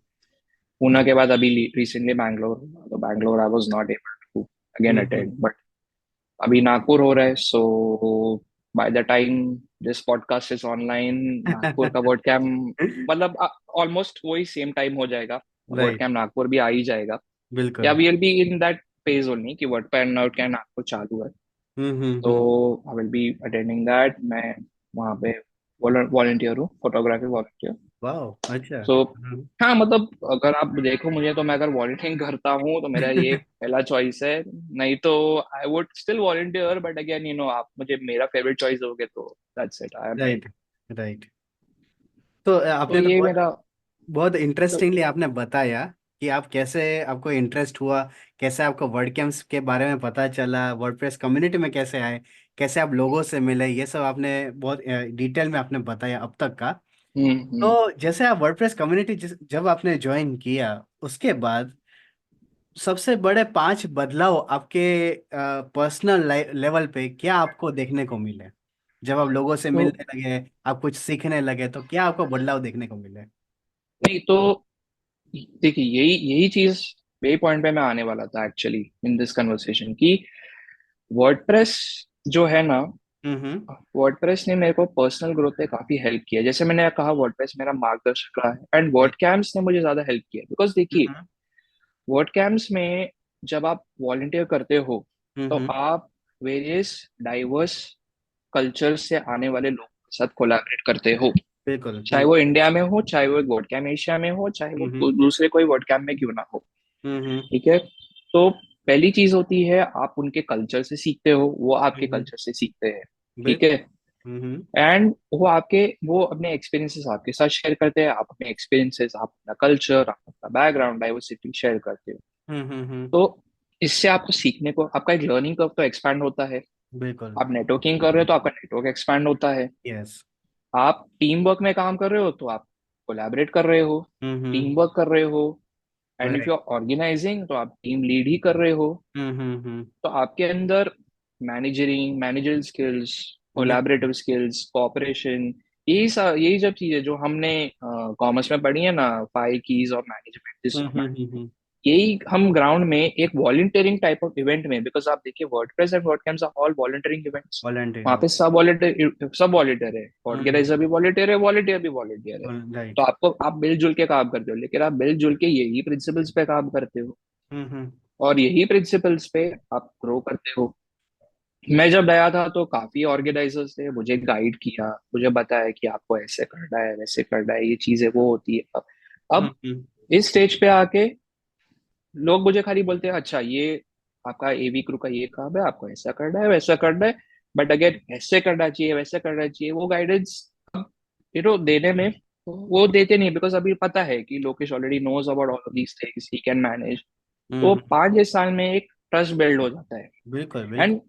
पूना के बाद अभी रिसेंटली बैंगलोर। तो Bangalore I was not able to again hmm. Attend, but अभी नागपुर हो रहा है। So by the time this podcast is online, Nagpur का वर्ड कैंप, मतलब ऑलमोस्ट वही सेम टाइम हो जाएगा, वर्ड राइट। कैंप नागपुर भी आ ही जाएगा। या बिल्कुल। We will be in that phase only कि वर्ड कैंप नागपुर चालू है। तो hmm. I will be attending that. मैं वहाँ पे वॉलंटियर हूँ, फोटोग्राफी वॉलंटियर। वाह, अच्छा। सो हाँ, मतलब अगर आप देखो मुझे, तो मैं अगर वॉलंटियरिंग करता हूँ तो मेरा ये पहला चॉइस है। नहीं तो I would still volunteer, but again आप मुझे मेरा फेवरेट चॉइस दोगे तो that's it, I am in. Right. Right. तो तो आपने तो ये बहुत मेरा। बहुत इंटरेस्टिंगली आपने बताया कि आप कैसे आपको इंटरेस्ट हुआ, कैसे आपको वर्ड कैंप्स के बारे में पता चला, वर्डप्रेस कम्युनिटी में कैसे आए, कैसे आप लोगों से मिले, ये सब आपने बहुत डिटेल में आपने बताया अब तक का। हम्म। तो जैसे आप वर्डप्रेस कम्युनिटी जब आपने ज्वाइन किया, उसके बाद सबसे बड़े 5 बदलाव आपके पर्सनल लेवल पे क्या आपको देखने को मिले? जब आप लोगों से तो मिलने लगे, आप कुछ सीखने लगे, तो क्या आपको बदलाव देखने को मिले? नहीं तो देखिए, यही यही चीज, यही पॉइंट पे मैं आने वाला था एक्चुअली इन दिस कन्वर्सेशन, कि वर्डप्रेस जो है ना, हम्म। वर्डप्रेस ने मेरे को पर्सनल ग्रोथ में काफी हेल्प किया। जैसे मैंने कहा, वर्डप्रेस मेरा मार्गदर्शक रहा है, एंड वर्ड राइट। कैंप्स ने मुझे ज्यादा हेल्प किया, बिकॉज देखिए, हम्म। वर्ड कैंप्स में जब आप वॉलंटियर करते हो, तो हम्म। आप वेरियस डाइवर्स कल्चर से आने वाले लोगों के साथ कोलैबोरेट करते हो। बिल्कुल चाहे वो बिल्कुल। इंडिया में हो, चाहे वो वर्ड कैंप एशिया में हो, चाहे वो हम्म। दूसरे कोई वर्ड कैंप में क्यों ना हो, हम्म। ठीक है। तो पहली चीज होती है आप उनके कल्चर से सीखते हो, वो आपके हम्म, कल्चर से सीखते हैं। ठीक बिल्कुल। है। एंड वो अपने एक्सपीरियंसेस आपके साथ शेयर करते हैं, आप अपने एक्सपीरियंसेस, आप अपना कल्चर, आप अपना बैकग्राउंड डाइवर्सिटी शेयर करते हो। हम्म, तो इससे आपको सीखने को, आपका एक लर्निंग कर्व तो एक्सपैंड होता है। बिल्कुल। आप नेटवर्किंग कर रहे हो तो आपका नेटवर्क एक्सपैंड होता है। यस। आप टीम वर्क में काम कर रहे हो तो आप कोलैबोरेट कर रहे हो, टीम हम्म, वर्क कर रहे हो। And if right. You are organizing तो आप टीम लीड ही कर रहे हो। हम्म, तो आपके अंदर मैनेजरियल स्किल्स, बिल्कुल। कोलैबोरेटिव स्किल्स, कोऑपरेशन, यही सब चीजें जो हमने कॉमर्स में पढ़ी है ना, 5 कीज ऑफ मैनेजमेंट, दिस यही हम ग्राउंड में एक वॉलंटियरिंग टाइप ऑफ इवेंट में, बिकॉज आप देखिए WordPress and WordCamps are all volunteering events. वहाँ वॉलंटियर। पे सब वॉलंटियर है, ऑर्गेनाइजर भी वॉलंटियर है, वॉलंटियर भी वॉलंटियर है। तो राइट। आपको, आप मिलजुल के काम करते हो, लेकिन आप मिलजुल के यही प्रिंसिपल्स पे काम करते हो, हम्म, और यही प्रिंसिपल्स पे आप ग्रो करते हो। मैं जब गया था तो काफी ऑर्गेनाइजर्स थे, मुझे गाइड किया, मुझे बताया कि आपको ऐसे करना है, वैसे करना है, ये चीजें वो होती है। अब हम्म, इस स्टेज पे आके लोग मुझे खाली बोलते हैं, अच्छा ये आपका एवी क्रू का ये काम है, आपको ऐसा करना है, वैसा करना है। बट अगर ऐसे करना चाहिए, वैसे करना चाहिए, वो गाइडेंस देने में वो देते नहीं, बिकॉज अभी पता है कि Lokesh already knows about all of these things, he can manage. तो हम्म, 5 6 साल में एक ट्रस्ट बिल्ड हो जाता है। बिल्कुल, बिल्कुल।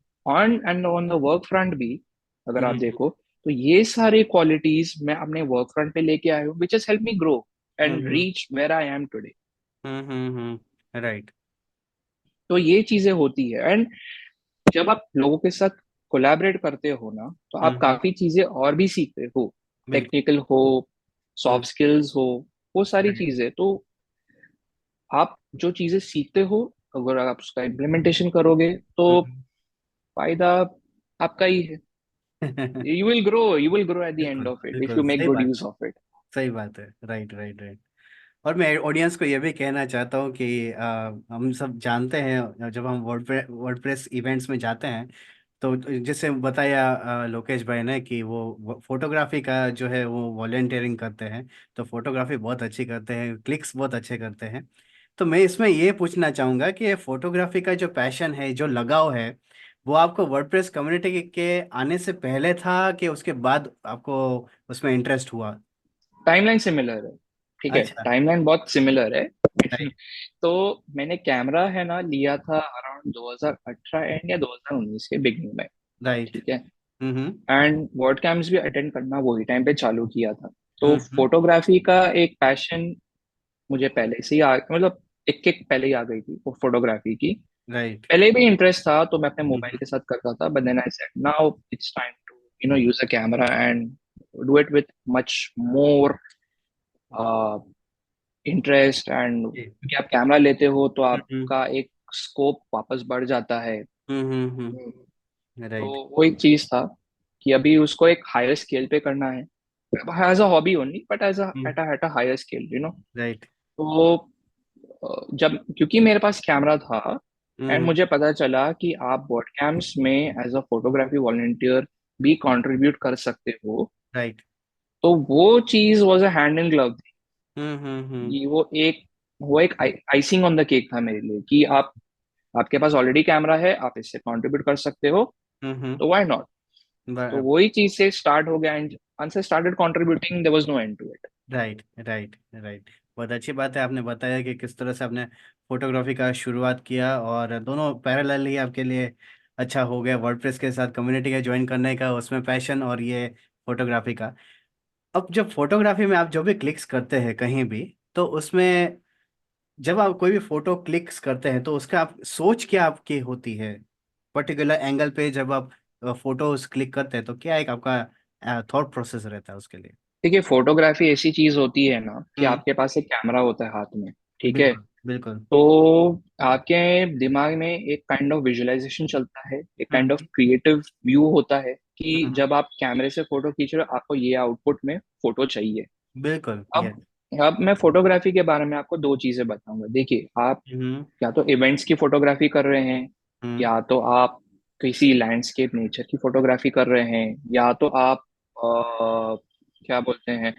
And on the work front भी अगर आप हम्म, देखो, तो ये सारी क्वालिटीज मैं अपने वर्क फ्रंट पे लेके आया हूँ, which has help me grow and hmm, reach where I am today. Right. तो ये चीजें होती है। एंड जब आप लोगों के साथ कोलैबोरेट करते हो ना, तो आप हम्म, काफी चीजें और भी सीखते हो, बिल्कुल। टेक्निकल हो, हम्म, सॉफ्ट स्किल्स हो, वो सारी राइट। चीजें। तो आप जो चीजें सीखते हो, अगर आप उसका इम्प्लीमेंटेशन करोगे तो हम्म। फायदा आपका ही है। You will grow at the end बिल्कुल, ऑफ इट इफ बिल्कुल, यू मेक सही गुड बात। Use of it. सही बात है। Right, right, right. और मैं ऑडियंस को ये भी कहना चाहता हूँ कि हम सब जानते हैं, जब हम वर्डप्रेस इवेंट्स में जाते हैं, तो जैसे बताया लोकेश भाई ने कि वो फोटोग्राफी का जो है वो वॉलेंटियरिंग करते हैं। तो फोटोग्राफी बहुत अच्छी करते हैं, क्लिक्स बहुत अच्छे करते हैं। तो मैं इसमें ये पूछना चाहूँगा कि फोटोग्राफी का जो पैशन है, जो लगाव है, वो आपको वर्डप्रेस कम्युनिटी के आने से पहले था कि उसके बाद आपको उसमें इंटरेस्ट हुआ? टाइमलाइन सिमिलर है, ठीक है, अच्छा। टाइमलाइन बहुत सिमिलर है। राइट, तो मैंने कैमरा है ना लिया था अराउंड 2018 एंड या 2019 के बिगनिंग में। राइट। ठीक है। हम्म, एंड वर्ड कैम्प्स भी अटेंड करना वही टाइम पे चालू किया था। तो हम्म, फोटोग्राफी का एक पैशन मुझे पहले से ही मतलब एक किक पहले ही आ गई थी वो फोटोग्राफी की। राइट। पहले भी इंटरेस्ट था तो मैं अपने मोबाइल हम्म, के साथ करता था, but then I said now it's time to use a camera and do it with much more interest. And जी। क्योंकि आप कैमरा लेते हो तो हम्म, आपका एक स्कोप वापस बढ़ जाता है। हम्म, हम्म। तो राइट। वो एक चीज था कि अभी उसको एक हायर स्केल पे करना है, as a hobby only, but at a higher scale right. तो जब क्योंकि मेरे पास कैमरा था एंड हम्म, मुझे पता चला कि आप बोट कैंप्स में एज अ फोटोग्राफी वॉलंटियर भी कंट्रीब्यूट कर सकते हो। राइट। तो वो चीज was a hand in glove थी। हम्म, वो एक आइसिंग ऑन द केक था मेरे लिए कि आपके पास ऑलरेडी कैमरा है, आप इससे कंट्रीब्यूट कर सकते हो, हम्म, तो व्हाई नॉट। तो वही चीज से स्टार्ट हो गया and once I started contributing there was no end to it। Right, right, right. बहुत अच्छी बात है, आपने बताया कि किस तरह से आपने फोटोग्राफी का शुरुआत किया, और दोनों पैरेलल ही आपके लिए अच्छा हो गया, वर्डप्रेस के साथ कम्युनिटी का ज्वाइन करने का, उसमें पैशन और ये फोटोग्राफी का। अब जब फोटोग्राफी में आप जो भी क्लिक्स करते हैं कहीं भी, तो उसमें जब आप कोई भी फोटो क्लिक्स करते हैं तो उसका आप सोच क्या आपकी होती है? पर्टिकुलर एंगल पे जब आप फोटोज क्लिक करते हैं तो क्या एक आपका थॉट प्रोसेस रहता है उसके लिए? देखिए फोटोग्राफी ऐसी चीज होती है ना कि हम्म, आपके पास एक कैमरा होता है हाथ में, ठीक है। बिल्कुल, बिल्कुल। तो आपके दिमाग में एक काइंड ऑफ विजुअलाइजेशन चलता है, एक kind of hmm, creative view होता है कि हम्म, जब आप कैमरे से फोटो खींच रहे हो आपको ये आउटपुट में फोटो चाहिए। बिल्कुल। अब यस। अब मैं फोटोग्राफी के बारे में आपको दो चीजें बताऊंगा। देखिए आप हम्म, या तो इवेंट्स की फोटोग्राफी कर रहे हैं, हम्म, या तो आप किसी लैंडस्केप नेचर की फोटोग्राफी कर रहे हैं, या तो आप क्या बोलते हैं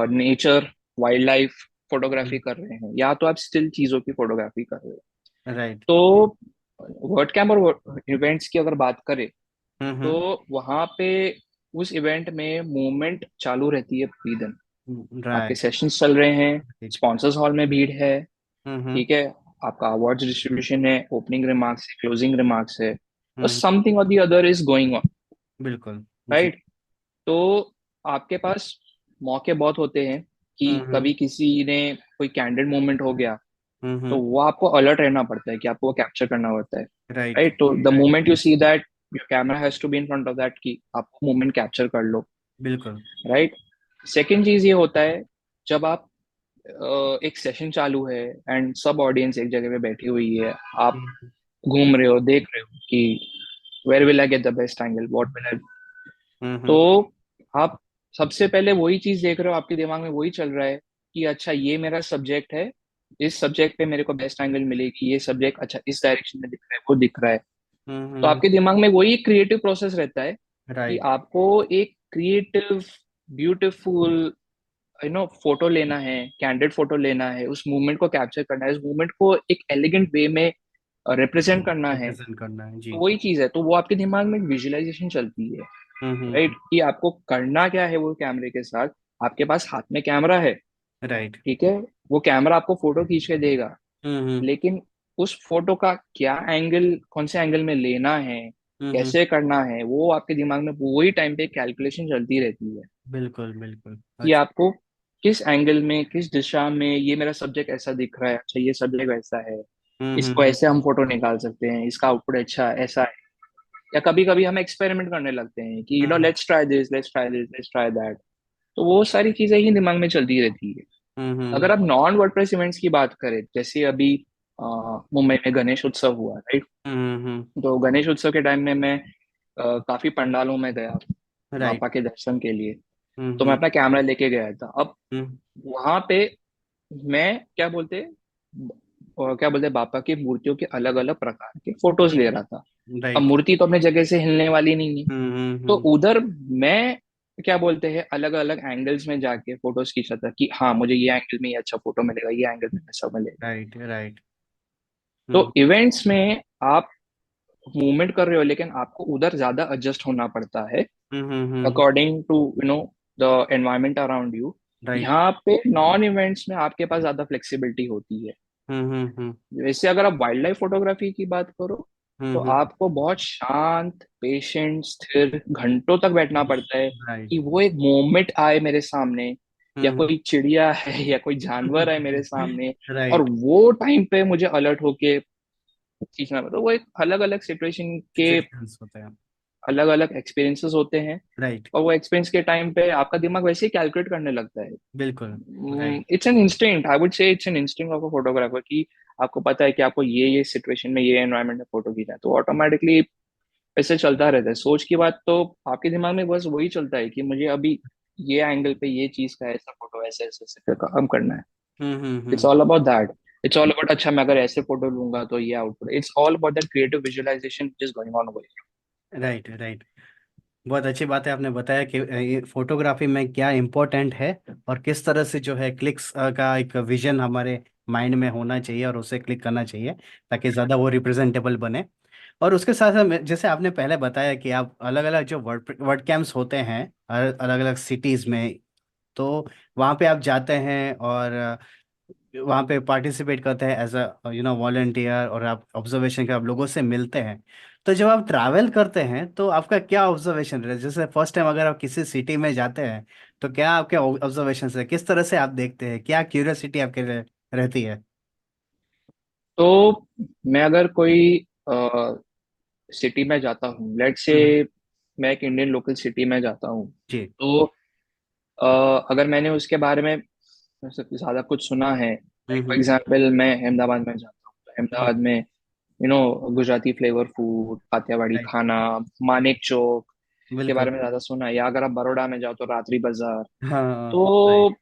नेचर वाइल्ड लाइफ फोटोग्राफी कर रहे हैं, या तो आप स्टिल चीजों की फोटोग्राफी कर रहे हो। राइट। तो वर्ड कैंप और इवेंट्स की अगर बात करें तो हम्म। वहां पे उस इवेंट में मूवमेंट चालू रहती है पूरी दिन। आपके राइट। सेशंस चल रहे हैं, स्पॉन्सर्स हॉल में भीड़ है, हम्म। ठीक है, आपका अवार्ड्स डिस्ट्रीब्यूशन है, ओपनिंग रिमार्क्स है, क्लोजिंग रिमार्क्स है, और हम्म। समथिंग और the other is going on, बिल्कुल। जी। राइट। तो आपके पास मौके बहुत होते हैं कि हम्म। कभी किसी ने कोई कैंडिड मोमेंट हो गया, तो हम्म। वो आपको अलर्ट रहना पड़ता है कि आपको वो कैप्चर करना पड़ता है, राइट। राइट। तो the moment you see that your camera has to be in front of that कि आप मोमेंट कैप्चर कर लो, बिल्कुल। राइट। सेकेंड चीज ये होता है, जब आप एक सेशन चालू है एंड सब ऑडियंस एक जगह पे बैठी हुई है, आप हम्म। घूम रहे हो, देख रहे हो कि where will I get the best angle, what will I, तो हम्म। आप सबसे पहले वही चीज देख रहे हो, आपके दिमाग में वही चल रहा है कि अच्छा ये मेरा सब्जेक्ट है, इस सब्जेक्ट पे मेरे को बेस्ट एंगल मिलेगी, ये सब्जेक्ट अच्छा इस डायरेक्शन में दिख रहा है, वो दिख रहा है। तो हम्म। आपके दिमाग में वही क्रिएटिव प्रोसेस रहता है कि राइट। आपको एक क्रिएटिव ब्यूटीफुल फोटो लेना है, कैंडिड फोटो लेना है, उस मूवमेंट को कैप्चर करना है, उस मूवमेंट को एक एलिगेंट वे में रिप्रेजेंट करना है। रिप्रेजेंट करना है जी। तो वही चीज है, तो वो आपके दिमाग में विजुअलाइजेशन चलती है, राइट, हम्म। कि आपको करना क्या है वो कैमरे के साथ। आपके पास हाथ में कैमरा है, राइट। ठीक है, वो कैमरा आपको फोटो खींच के देगा, हम्म। लेकिन उस फोटो का क्या एंगल, कौन से एंगल में लेना है, हम्म। कैसे करना है, वो आपके दिमाग में वही टाइम पे कैलकुलेशन चलती रहती है बिल्कुल बिल्कुल। कि अच्छा। आपको किस एंगल में, किस दिशा में, ये मेरा सब्जेक्ट ऐसा दिख रहा है, अच्छा ये सब्जेक्ट वैसा है, इसको हम्म। ऐसे हम फोटो निकाल सकते हैं, इसका आउटपुट अच्छा ऐसा है। या कभी कभी हम एक्सपेरिमेंट करने लगते हैं कि hmm. Let's try this, let's try this, let's try that. तो वो सारी चीजें ही दिमाग में चलती रहती है। अगर हम्म। आप नॉन वर्डप्रेस इवेंट्स की बात करें, जैसे अभी मुंबई में गणेश उत्सव हुआ, राइट। हम्म। तो गणेश उत्सव के टाइम में मैं काफी पंडालों में गया राइट। बापा के दर्शन के लिए। तो मैं हम्म। अपना कैमरा लेके गया था। अब हम्म। वहां पे मैं क्या बोलते बापा की मूर्तियों के अलग अलग प्रकार के फोटोज ले रहा था। अब राइट। मूर्ति तो अपने जगह से हिलने वाली नहीं है, तो हम्म। उधर मैं क्या बोलते हैं अलग अलग एंगल्स में जाके फोटोज खींचा था कि हाँ मुझे ये एंगल में ये अच्छा फोटो मिलेगा, ये एंगल में ऐसा मिलेगा। राइट। राइट। तो हम्म। इवेंट्स में आप मूवमेंट कर रहे हो, लेकिन आपको उधर ज्यादा एडजस्ट होना पड़ता है hmm. According to the environment around you. Right. यहाँ पे नॉन इवेंट्स में आपके पास ज्यादा फ्लेक्सिबिलिटी होती है। हम्म। वैसे अगर आप वाइल्ड लाइफ फोटोग्राफी की बात करो, तो हम्म। आपको बहुत शांत, पेशेंट, स्थिर घंटों तक बैठना पड़ता है राइट। कि वो एक मोमेंट आए मेरे सामने, या हम्म। कोई चिड़िया है या कोई जानवर है मेरे सामने, और राइट। वो टाइम पे मुझे अलर्ट होके खींचना पड़ता है। वो एक अलग अलग सिचुएशन के सिचुएशंस होते हैं। अलग अलग एक्सपीरियंसेस होते हैं, राइट। और वो एक्सपीरियंस के टाइम पे आपका दिमाग वैसे ही कैलकुलेट करने लगता है। बिल्कुल। Right. It's an instinct, I would say it's an instinct of a photographer कि आपको पता है कि आपको ये सिचुएशन में ये एनवायरनमेंट में फोटो खींचना है, तो ऑटोमेटिकली ऐसे चलता रहता है। सोच की बात तो आपके दिमाग में बस वही चलता है कि मुझे अभी ये एंगल पे ये चीज का ऐसा फोटो ऐसे ऐसे ऐसे काम करना है। It's hmm. All about that. It's all about अच्छा मैं अगर ऐसे फोटो लूंगा तो ये output, it's all about that creative visualization which is going on. Right. Right. बहुत अच्छी बात है, आपने बताया कि ये फोटोग्राफी में क्या इम्पोर्टेंट है और किस तरह से जो है क्लिक्स का एक विजन हमारे माइंड में होना चाहिए और उसे क्लिक करना चाहिए ताकि ज़्यादा वो रिप्रेजेंटेबल बने। और उसके साथ साथ जैसे आपने पहले बताया कि आप अलग अलग जो वर्ड वर्ड कैंप्स होते हैं अलग अलग सिटीज़ में, तो वहाँ पे आप जाते हैं और वहाँ पे पार्टिसिपेट करते हैं एज अ वॉलंटियर, और आप ऑब्जर्वेशन के आप लोगों से मिलते हैं। तो जब आप ट्रैवल करते हैं तो आपका क्या ऑब्जर्वेशन रहता है? जैसे फर्स्ट टाइम अगर आप किसी सिटी में जाते हैं तो क्या आपके ऑब्जर्वेशन है, किस तरह से आप देखते हैं, क्या क्यूरियोसिटी आपके रहती है? तो मैं अगर कोई सिटी में जाता हूँ, लेट्स से हम्म। मैं एक इंडियन लोकल सिटी में जाता हूँ, जी। तो अगर मैंने उसके बारे में ज्यादा कुछ सुना है, लाइक फॉर हम्म। एग्जांपल मैं अहमदाबाद में जाता हूँ, तो जी। अहमदाबाद में Gujarati flavour food, Kathiawadi right. खाना, मानेक चौक के बिल्कुल। बारे में ज्यादा सुना है। या अगर आप बड़ौदा में जाओ तो रात्रि बाजार। हाँ। तो राइट।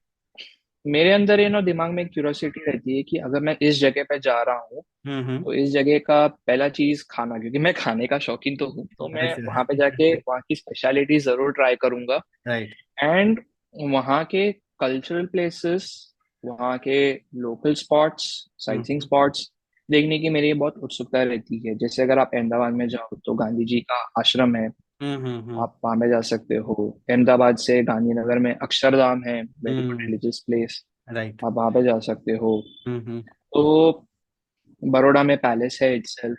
मेरे अंदर दिमाग में एक क्यूरियोसिटी रहती है कि अगर मैं इस जगह पे जा रहा हूँ, हम्म। तो इस जगह का पहला चीज खाना, क्योंकि मैं खाने का शौकीन तो हूँ, तो मैं अच्छा। वहां पे जाके वहाँ की स्पेशलिटी जरूर ट्राई करूंगा। राइट। एंड वहाँ के कल्चरल प्लेसेस, वहाँ के लोकल स्पॉट्स, साइटिंग हम्म। स्पॉट्स, देखने की मेरी बहुत उत्सुकता रहती है। जैसे अगर आप अहमदाबाद में जाओ तो गांधी जी का आश्रम है, हम्म। आप वहां पे जा सकते हो। अहमदाबाद से गांधीनगर में अक्षरधाम है, very good hmm. Religious place, right. आप वहां पे जा सकते हो। हम्म। तो बड़ौदा में पैलेस है इटसेल्फ,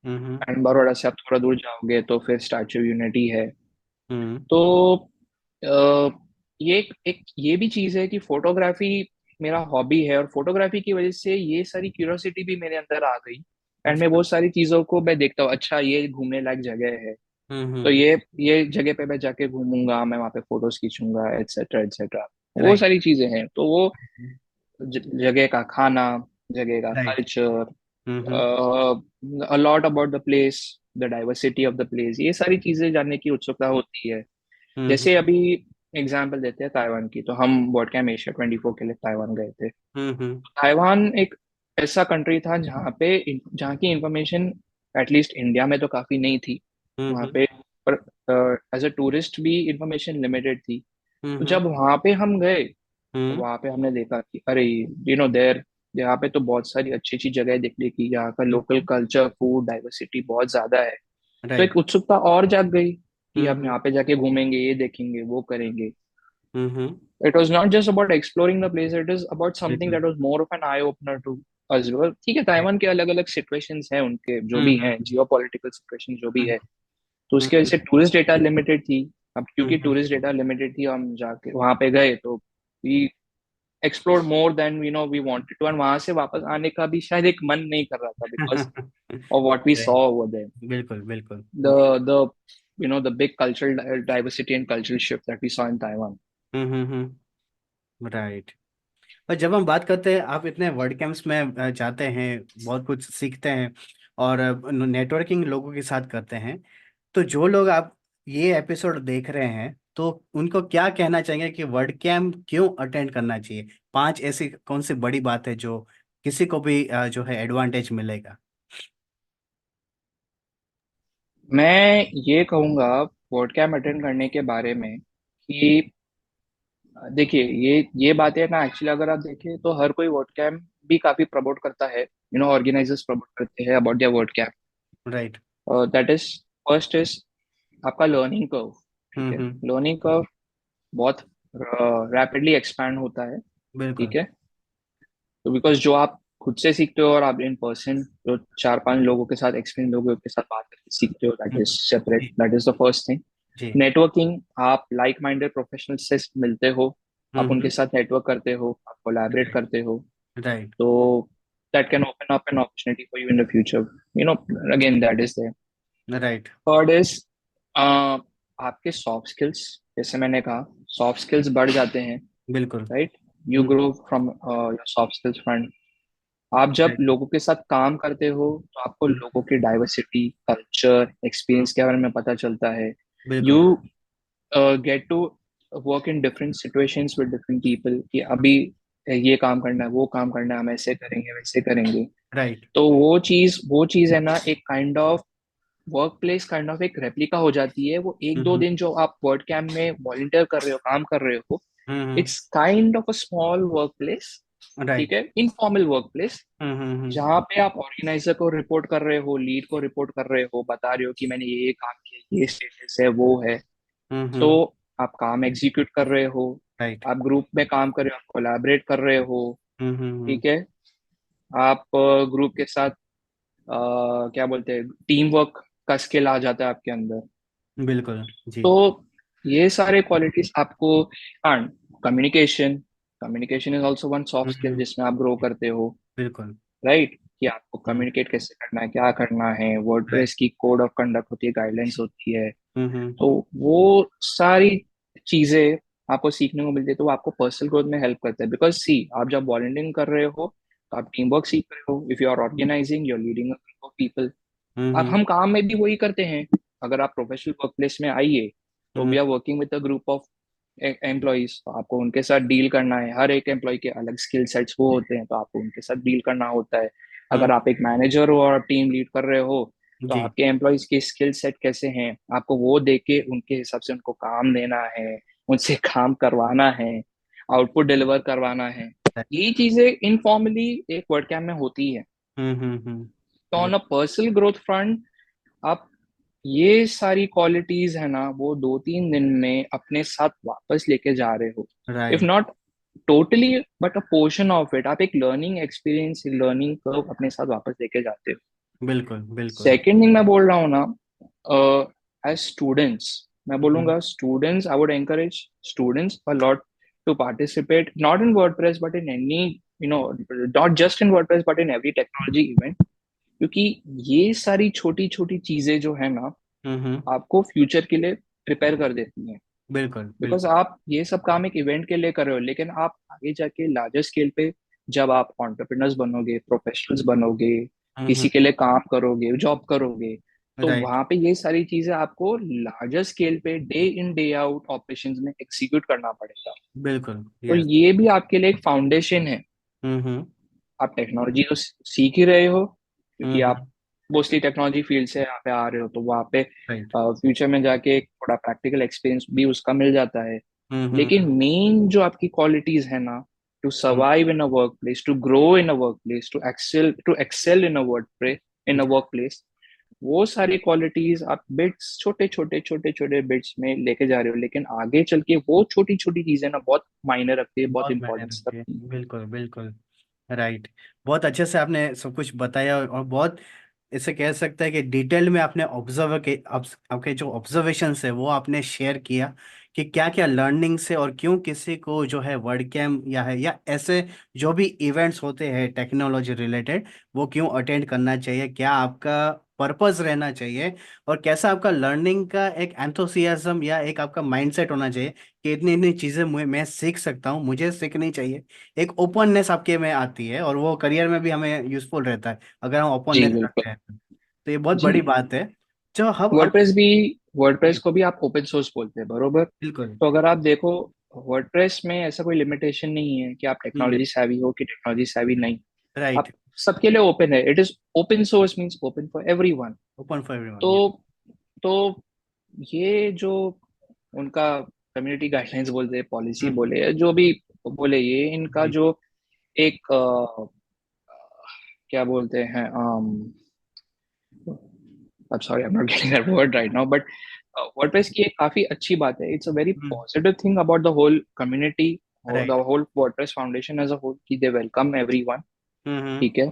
हम्म। एंड बड़ौदा से आप थोड़ा दूर जाओगे तो फिर स्टैचू यूनिटी है। हम्म। तो अ, ये एक ये भी चीज है कि फोटोग्राफी मेरा हॉबी है, और फोटोग्राफी की वजह से ये सारी क्यूरियोसिटी भी मेरे अंदर आ गई। एंड मैं अच्छा। बहुत सारी चीजों को मैं देखता हूँ, अच्छा ये घूमने लायक जगह है, तो हम्म। ये जगह पे मैं जाके घूमूंगा, मैं वहाँ पे फोटोज खींचूंगा, एटसेट्रा एटसेट्रा। वो राइट। सारी चीजें हैं। तो वो जगह का खाना, जगह का right. Culture, hmm. A lot about the place, the diversity of the place, ये सारी चीजें जानने की उत्सुकता होती है। हम्म। जैसे अभी एग्जाम्पल देते हैं ताइवान की, तो हम वर्ल्ड कैम एशिया 24 के लिए ताइवान गए थे। हम्म। ताइवान एक ऐसा कंट्री था जहाँ की इंफॉर्मेशन एटलीस्ट इंडिया में तो काफी नहीं थी वहाँ हम्म। पे, पर एज अ टूरिस्ट भी इंफॉर्मेशन लिमिटेड थी। तो हम्म। जब वहाँ पे हम गए तो हम्म। वहाँ पे हमने देखा कि अरे देयर, यहाँ पे तो बहुत सारी अच्छी अच्छी जगह है देखने की, यहाँ का लोकल कल्चर, फूड, डाइवर्सिटी बहुत ज्यादा है। तो राइट। एक उत्सुकता और जाग गई कि हम हम्म। यहाँ पे जाके घूमेंगे, ये देखेंगे, वो करेंगे। हम्म। It was not just about exploring the place, it is about something बिल्कुल। that was more of an eye opener to us well। ठीक है, ताइवान के अलग अलग सिचुएशंस हैं, उनके जो भी हम्म। हैं जियो पॉलिटिकल सिचुएशन जो भी हम्म। है, तो उसकी वजह से टूरिस्ट डेटा लिमिटेड थी। अब क्योंकि हम्म। टूरिस्ट डेटा लिमिटेड थी, हम जाके वहां पे गए तो we explore more than we wanted to, and वहां से वापस आने का भी शायद एक मन नहीं कर रहा था, because of what we saw right. Over there, बिल्कुल बिल्कुल। the the big cultural diversity and cultural shift that we saw in Taiwan। Right. और जब हम बात करते हैं, आप इतने वर्ड कैंप्स में जाते हैं, बहुत कुछ सीखते हैं और नेटवर्किंग लोगों के साथ करते हैं, तो जो लोग आप ये एपिसोड देख रहे हैं, तो उनको क्या कहना चाहेंगे कि वर्ड कैंप क्यों अटेंड करना चाहिए? पांच ऐसी कौन सी बड़ी बात है जो किसी को भी जो है एडवांटेज मिलेगा? मैं ये कहूंगा वर्ड कैम्प अटेंड करने के बारे में कि देखिए, ये बातें ना, एक्चुअली अगर आप देखें तो हर कोई वर्ड कैम्प भी काफी प्रमोट करता है, ऑर्गेनाइजर्स प्रमोट करते हैं about their word camp. Right. That is, first is आपका लर्निंग कर्व। ठीक है, हम्म। लर्निंग कर्व बहुत रैपिडली एक्सपैंड होता है। ठीक बिल्कुल। है, तो बिकॉज जो आप खुद से सीखते हो और आप इन पर्सन जो चार पांच लोगों के साथ, एक्सपीरियंस लोगों के साथ बात करके सीखते हो, दैट इज सेपरेट, जी। That is the first thing. जी। नेटवर्किंग, आप लाइक माइंडेड प्रोफेशनल से मिलते हो, आप उनके हम्म। साथ नेटवर्क करते हो, आप कोलैबोरेट राइट। करते हो, राइट। तो that can open up an opportunity for you in the future. Again that is there. Right. Third is आपके सॉफ्ट स्किल्स, जैसे मैंने कहा, सॉफ्ट स्किल्स बढ़ जाते हैं। बिल्कुल। Right, you hmm. Grow from your soft skills front. आप जब राइट। लोगों के साथ काम करते हो तो आपको लोगों की डाइवर्सिटी, कल्चर, हम्म। एक्सपीरियंस के बारे में पता चलता है। यू बिल्कुल। Get to work in different situations with different people, कि अभी ये काम करना है, वो काम करना है, हम ऐसे करेंगे, वैसे करेंगे। राइट। तो वो चीज है ना, एक kind of work place, kind of एक रेप्लिका हो जाती है। वो एक दो हम्म। दिन जो आप वर्ड कैम्प में वॉलंटियर कर रहे हो, काम कर रहे हो, hmm. It's kind of a small workplace. ठीक राइट। है, इनफॉर्मल वर्क प्लेस, हम्म। जहाँ पे आप ऑर्गेनाइजर को रिपोर्ट कर रहे हो, लीड को रिपोर्ट कर रहे हो, बता रहे हो कि मैंने ये काम किया, ये स्टेटस है, वो है। तो हम्म। आप काम एग्जीक्यूट कर रहे हो, राइट। आप ग्रुप में काम कर रहे हो, आप कोलैबोरेट कर रहे हो। हम्म। ठीक है, आप ग्रुप के साथ क्या बोलते हैं, टीम वर्क का स्किल आ जाता है आपके अंदर। बिल्कुल। जी। तो ये सारे क्वालिटीज आपको, and communication, communication is also one soft skill hmm. जिसमें आप ग्रो करते हो। बिल्कुल। राइट, कि आपको हम्म। कम्युनिकेट कैसे करना है, क्या करना है, राइट। वर्डप्रेस की कोड ऑफ कंडक्ट होती है, गाइडलाइंस होती है। हम्म। तो वो सारी चीजें आपको सीखने को मिलती है, तो वो आपको पर्सनल ग्रोथ में हेल्प करता है। बिकॉज सी, आप जब वॉलंटियरिंग कर रहे हो तो आप टीम वर्क सीख रहे हो, if you are organizing, you are leading a group of people. अब हम्म। हम काम में भी वही करते हैं। अगर आप प्रोफेशनल वर्क प्लेस में आइए, तो hmm. We are working with a group of employees, तो आपको उनके साथ डील करना है। हर एक एम्प्लॉय के अलग स्किल सेट्स वो होते हैं, तो आपको उनके साथ डील करना होता है। हम्म। अगर आप एक मैनेजर हो और टीम लीड कर रहे हो, तो जी। आपके एम्प्लॉयज के स्किल सेट कैसे हैं, आपको वो देख के उनके हिसाब से उनको काम देना है, उनसे काम करवाना है, आउटपुट डिलीवर करवाना है। राइट। ये चीजें इनफॉर्मली एक वर्ड कैम्प में होती है। तो ऑन बिल्कुल। अ पर्सनल ग्रोथ फ्रंट आप ये सारी क्वालिटीज है ना, वो 2-3 दिन में अपने साथ वापस लेके जा रहे हो। If right. Not totally but a portion of it, आप एक लर्निंग एक्सपीरियंस, लर्निंग कर्व अपने साथ वापस लेके जाते हो। बिल्कुल बिल्कुल। सेकेंड थिंग मैं बोल रहा हूँ ना, एज स्टूडेंट्स, मैं हम्म। बोलूंगा students, I would encourage students a lot to participate not in WordPress but in any, you know, not just in WordPress but in every technology event. क्योंकि ये सारी छोटी छोटी चीजें जो है ना, हम्म। आपको फ्यूचर के लिए प्रिपेयर कर देती हैं। बिल्कुल बिकॉज बिल्कुल। आप ये सब काम एक इवेंट के लिए कर रहे हो, लेकिन आप आगे जाके लार्जर स्केल पे जब आप एंटरप्रेन्योर्स बनोगे, प्रोफेशनल्स बनोगे, किसी के लिए काम करोगे, जॉब करोगे, तो राइट। वहां पे ये सारी चीजें आपको लार्जर स्केल पे day in day out operations में एग्जीक्यूट करना पड़ेगा। बिल्कुल तो यस। ये भी आपके लिए एक फाउंडेशन है। हम्म। आप टेक्नोलॉजी तो सीख ही रहे हो, क्योंकि आप हम्म। मोस्टली टेक्नोलॉजी फील्ड से यहाँ पे आ रहे हो, तो वहाँ पे राइट। फ्यूचर में जाके एक थोड़ा प्रैक्टिकल एक्सपीरियंस भी उसका मिल जाता है। लेकिन हम्म। मेन जो आपकी क्वालिटीज है ना, to hmm. Survive in a work place, to grow in a work place, to excel in a work place, in a work place, वो सारी क्वालिटीज आप बिट्स, छोटे छोटे बिट्स में लेके जा रहे हो, लेकिन आगे चल के वो छोटी छोटी चीजें ना बहुत मायने रखती है, बहुत बहुत मायने इंपॉर्टेंस रखती है। रखती है। बिल्कुल बिल्कुल। राइट। बहुत अच्छे से आपने सब कुछ बताया और बहुत इसे कह सकते हैं कि डिटेल में आपने ऑब्जर्व के आपके जो ऑब्जर्वेशंस है वो आपने शेयर किया कि क्या क्या लर्निंग से और क्यों किसी को जो है वर्ड कैम या ऐसे जो भी इवेंट्स होते हैं टेक्नोलॉजी रिलेटेड वो क्यों अटेंड करना चाहिए, क्या आपका पर्पस रहना चाहिए और कैसा आपका लर्निंग का एक एंथुसियाज्म या एक आपका माइंडसेट होना चाहिए कि इतनी इतनी चीज़ें मैं सीख सकता हूँ, मुझे सीखनी चाहिए। एक ओपननेस आपके में आती है और वो करियर में भी हमें यूजफुल रहता है अगर हम जी ओपननेस बिल्कुल। रखते हैं। तो ये बहुत बड़ी जी, बात है। जो हम अब। वर्डप्रेस भी, वर्डप्रेस जी। को भी आप ओपन सोर्स बोलते हैं, बरोबर। बिल्कुल। तो अगर आप देखो, वर्डप्रेस में ऐसा कोई लिमिटेशन नहीं है कि आप हम्म। टेक्नोलॉजी savvy हो कि टेक्नोलॉजी savvy नहीं। राइट। आप सबके लिए ओपन है, it is open source, means open for everyone. Open for everyone. तो तो ये जो उनका कम्युनिटी गाइडलाइंस बोलते हैं, पॉलिसी हम्म। बोले, जो भी बोले, ये इनका जी। जो एक क्या बोलते हैं, I'm sorry, I'm not getting that word right now, but WordPress की एक काफी अच्छी बात है. It's a very hmm. positive thing about the whole community or the right. whole WordPress foundation as a whole, कि they welcome everyone. हम्म। ठीक है.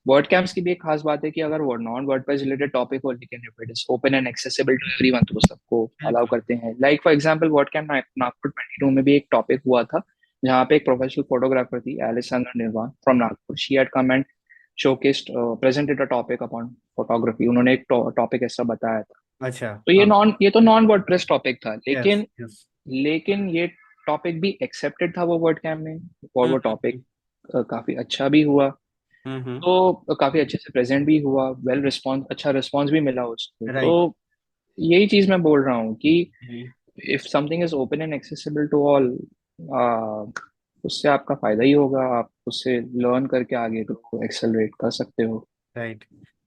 Word camps की भी एक खास बात है कि अगर वो नॉन वर्डप्रेस रिलेटेड टॉपिक हो, लेकिन if it is open and accessible to everyone, तो वो सबको अलाउ बिल्कुल। करते हैं. Like for example, WordCamp Nagpur 22 में भी एक टॉपिक हुआ था, जहाँ पे एक प्रोफेशनल फोटोग्राफर थी, एलिसंद्रा निर्वाण from Nagpur. She had come and showcased, presented a topic upon photography. उन्होंने एक टॉपिक ऐसा बताया था. अच्छा। तो हाँ। ये तो नॉन वर्डप्रेस टॉपिक था, यस लेकिन यस। लेकिन ये टॉपिक भी एक्सेप्टेड था वो वर्ड कैंप में, और हम्म। वो टॉपिक काफी अच्छा भी हुआ. हम्म। तो काफी अच्छे से प्रेजेंट भी हुआ, वेल रिस्पॉन्स, अच्छा रिस्पॉन्स भी मिला उसको. तो राइट। यही चीज मैं बोल रहा हूँ कि जी। If something is open and accessible to all, उससे आपका फायदा ही होगा. आप उससे लर्न करके आगे को एक्सेलरेट कर सकते हो. राइट।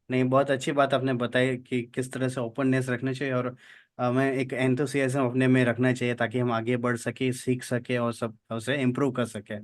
नहीं, बहुत अच्छी बात आपने बताई कि किस तरह से ओपननेस रखना चाहिए और हमें एक एंथुसियाज्म अपने में रखना चाहिए ताकि हम आगे बढ़ सके, सीख सके और सब उसे इम्प्रूव कर सके।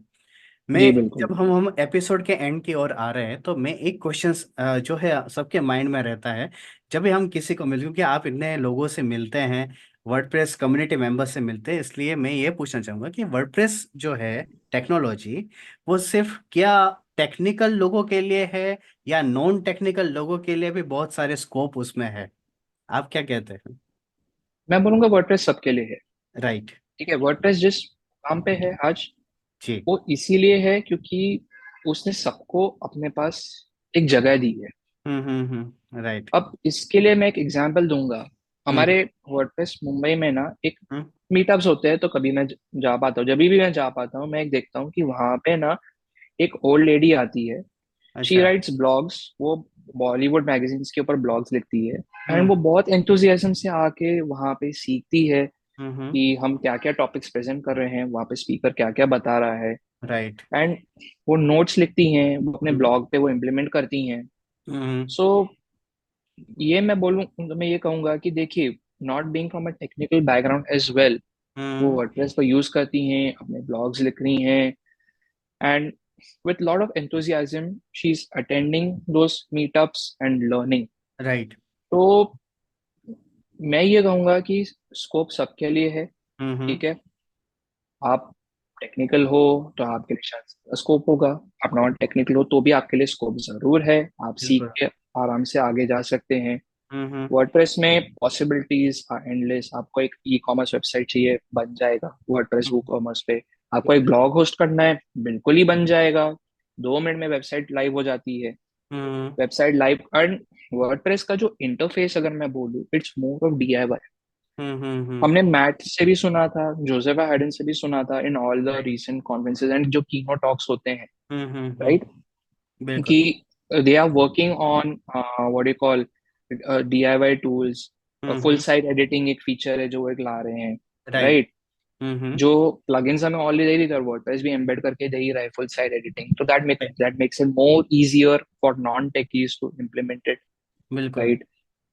मैं जी बिल्कुल. जब हम एपिसोड के एंड की ओर आ रहे हैं तो मैं एक क्वेश्चन जो है सबके माइंड में रहता है जब भी हम किसी को मिलते, क्योंकि आप इतने लोगों से मिलते हैं, वर्डप्रेस कम्युनिटी मेंबर से मिलते हैं, इसलिए मैं ये पूछना चाहूँगा कि वर्डप्रेस जो है टेक्नोलॉजी वो सिर्फ क्या टेक्निकल लोगों के लिए है या नॉन टेक्निकल लोगों के लिए भी बहुत सारे स्कोप उसमें है? आप क्या कहते हैं? मैं बोलूंगा वर्डप्रेस सबके लिए है. राइट। ठीक है. वर्डप्रेस जिस काम पे है आज, जी। वो इसीलिए है क्योंकि उसने सबको अपने पास एक जगह दी है. राइट। अब इसके लिए मैं एक एग्जांपल दूंगा. हम्म। हमारे वर्डप्रेस मुंबई में ना एक हम्म। मीटअप्स होते हैं, तो कभी मैं जा पाता हूँ, जब भी मैं जा पाता हूँ, मैं एक देखता हूँ कि वहां पे ना एक ओल्ड लेडी आती है. शी अच्छा। राइट्स ब्लॉग्स, वो बॉलीवुड मैगजीन्स के ऊपर ब्लॉग्स लिखती है. एंड हम्म। वो बहुत एंथुजियाज्म से आके वहां पे सीखती है हम्म। कि हम क्या क्या टॉपिक्स प्रेजेंट कर रहे हैं, वहां पे स्पीकर क्या क्या बता रहा है. राइट। एंड वो नोट्स लिखती हैं, वो अपने हम्म। ब्लॉग पे वो इम्प्लीमेंट करती हैं. हम्म। सो ये मैं बोलूँ, मैं ये कहूंगा कि देखिए, not being from a technical background as well, वो हम्म। वर्डप्रेस को यूज करती हैं, अपने ब्लॉग्स लिख रही हैं. And with lot of enthusiasm she's attending those meetups and learning. Right. तो मैं ये कहूंगा कि स्कोप सबके लिए है। हम्म। ठीक है, आप टेक्निकल हो तो आपके लिए शायद स्कोप होगा, आप नॉन टेक्निकल हो तो भी आपके लिए स्कोप जरूर है। आप सीख बिल्कुल। के आराम से आगे जा सकते हैं। हम्म। वर्डप्रेस में पॉसिबिलिटीज आर एंडलेस। आपको एक ई कॉमर्स वेबसाइट चाहिए, बन जाएगा वर्डप्रेस वो हम्म। कॉमर्स पे। आपको एक ब्लॉग होस्ट करना है, बिल्कुल ही बन जाएगा। 2 मिनट में वेबसाइट लाइव हो जाती है। हम्म। वेबसाइट लाइव एंड वर्डप्रेस का जो इंटरफेस अगर मैं बोलूँ, इट्स मोर ऑफ डीआईवाई। हम्म। हमने मैट से भी सुना था, जोसेफा हायडन से भी सुना था in all the right. Recent conferences and जो कीनोट टॉक्स होते हैं, हम्म। राइट, बिल्कुल। कि they are working on what you call DIY tools. Full hmm. Site editing एक फीचर है जो वो एक ला रहे हैं, राइट। राइट। हम्म। जो प्लगइन्स हमें ऑलरेडी दे रही है, वर्डप्रेस भी एम्बेड करके दे ही रहा है फुल साइट एडिटिंग, तो that makes it more easier for non techies to implement it, बिल्कुल। राइट।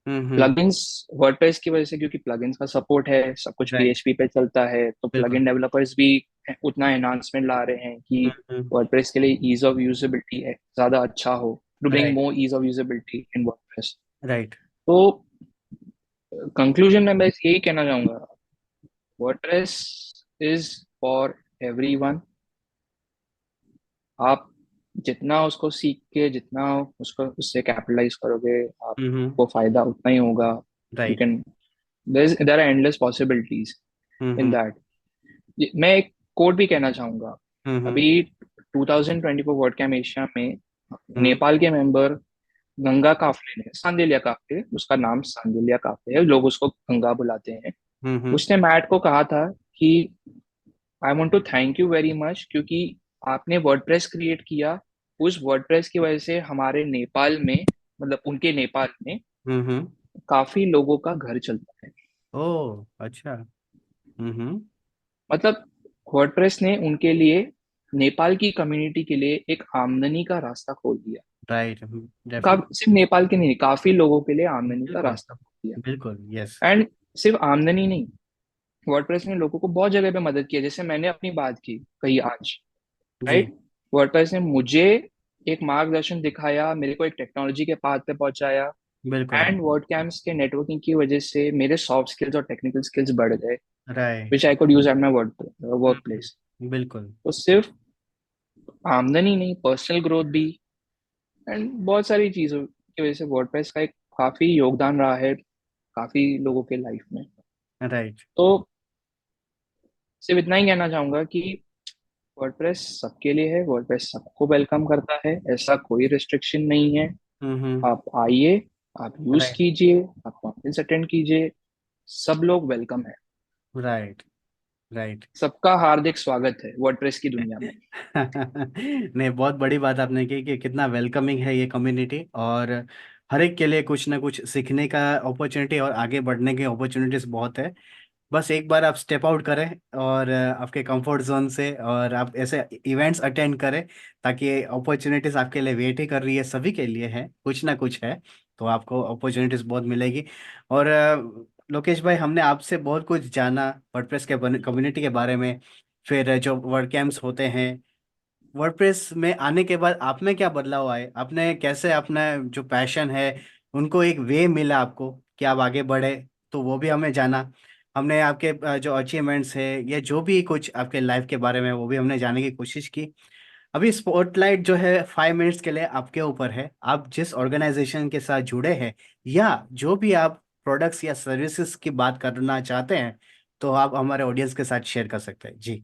हम्म। प्लगइन्स वर्डप्रेस की वजह से, क्योंकि प्लगइन्स का सपोर्ट है, सब कुछ राइट। पीएचपी पे चलता है, तो बिल्कुल। प्लगइन डेवलपर्स भी उतना एनहांसमेंट ला रहे हैं कि वर्डप्रेस के लिए ईज ऑफ यूजेबिलिटी है ज्यादा अच्छा हो, to bring right. More ease of usability in WordPress. Right. तो कंक्लूजन में बस यही कहना चाहूंगा, वर्डप्रेस इज फॉर एवरीवन। आप जितना उसको सीख के, जितना उसको उससे कैपिटलाइज करोगे, हम्म। आपको फायदा उतना ही होगा। You right. Can, there are endless possibilities in hmm. That. मैं एक कोड भी कहना चाहूंगा। हम्म। अभी 2024 वर्ल्ड कैम एशिया में हम्म। नेपाल के मेंबर गंगा काफले ने, सांदेलिया काफले, उसका नाम सांदेलिया काफले है, लोग उसको गंगा बुलाते हैं। हम्म। उसने मैट को कहा था कि I want to thank you very much, क्योंकि आपने वर्डप्रेस क्रिएट किया। उस वर्डप्रेस की वजह से हमारे नेपाल में, मतलब उनके नेपाल में हम्म। काफी लोगों का घर चलता है। ओ अच्छा। हम्म। मतलब वर्डप्रेस ने उनके लिए, नेपाल की कम्युनिटी के लिए एक आमदनी का रास्ता खोल दिया। राइट। डेफिनेट। सिर्फ नेपाल के नहीं, काफी लोगों के लिए आमदनी का बिल्कुल। रास्ता खोल दिया। बिल्कुल यस। एंड सिर्फ आमदनी नहीं, वर्डप्रेस ने लोगों को बहुत जगह पे मदद की है। जैसे मैंने अपनी बात की कही आज, जी। राइट, वर्डप्रेस ने मुझे एक मार्गदर्शन दिखाया, मेरे को एक टेक्नोलॉजी के पाथ पे पहुंचाया। बिल्कुल। एंड वर्ड कैम्प्स के नेटवर्किंग की वजह से मेरे सॉफ्ट स्किल्स और टेक्निकल स्किल्स बढ़ गए, right. Which I could use at my work place. बिल्कुल। तो सिर्फ आमदनी नहीं, पर्सनल ग्रोथ भी, एंड बहुत सारी चीजों की वजह से वर्डप्रेस का एक काफी योगदान रहा है काफी लोगों के लाइफ में। राइट। तो सिर्फ इतना ही कहना चाहूंगा कि वर्डप्रेस सबके लिए है, वर्डप्रेस सबको वेलकम करता है, ऐसा कोई रिस्ट्रिक्शन नहीं है। हम्म। आप आइए, आप यूज राइट। कीजिए, आप कॉन्फ्रेंस अटेंड कीजिए, सब लोग वेलकम है। राइट। राइट। सबका हार्दिक स्वागत है वर्डप्रेस की दुनिया में। नहीं, बहुत बड़ी बात आपने की कि कितना वेलकमिंग है ये कम्युनिटी, और हर एक के लिए कुछ ना कुछ सीखने का अपॉर्चुनिटी और आगे बढ़ने की अपॉर्चुनिटीज बहुत है। बस एक बार आप स्टेप आउट करें और आपके कंफर्ट जोन से, और आप ऐसे इवेंट्स अटेंड करें, ताकि अपॉर्चुनिटीज आपके लिए वेट ही कर रही है, सभी के लिए है, कुछ ना कुछ है। तो आपको अपॉर्चुनिटीज बहुत मिलेगी। और लोकेश भाई, हमने आपसे बहुत कुछ जाना वर्डप्रेस के कम्युनिटी के बारे में, फिर जो वर्ड कैंप्स होते हैं। वर्डप्रेस में आने के बाद आप में क्या बदलाव आए, आपने कैसे अपना जो पैशन है उनको एक वे मिला आपको कि आप आगे बढ़े, तो वो भी हमें जाना। हमने आपके जो अचीवमेंट्स है या जो भी कुछ आपके लाइफ के बारे में, वो भी हमने जानने की कोशिश की। अभी स्पॉटलाइट जो है 5 मिनट्स के लिए आपके ऊपर है। आप जिस ऑर्गेनाइजेशन के साथ जुड़े हैं, या जो भी आप प्रोडक्ट्स या सर्विसेज की बात करना चाहते हैं, तो आप हमारे ऑडियंस के साथ शेयर कर सकते हैं जी।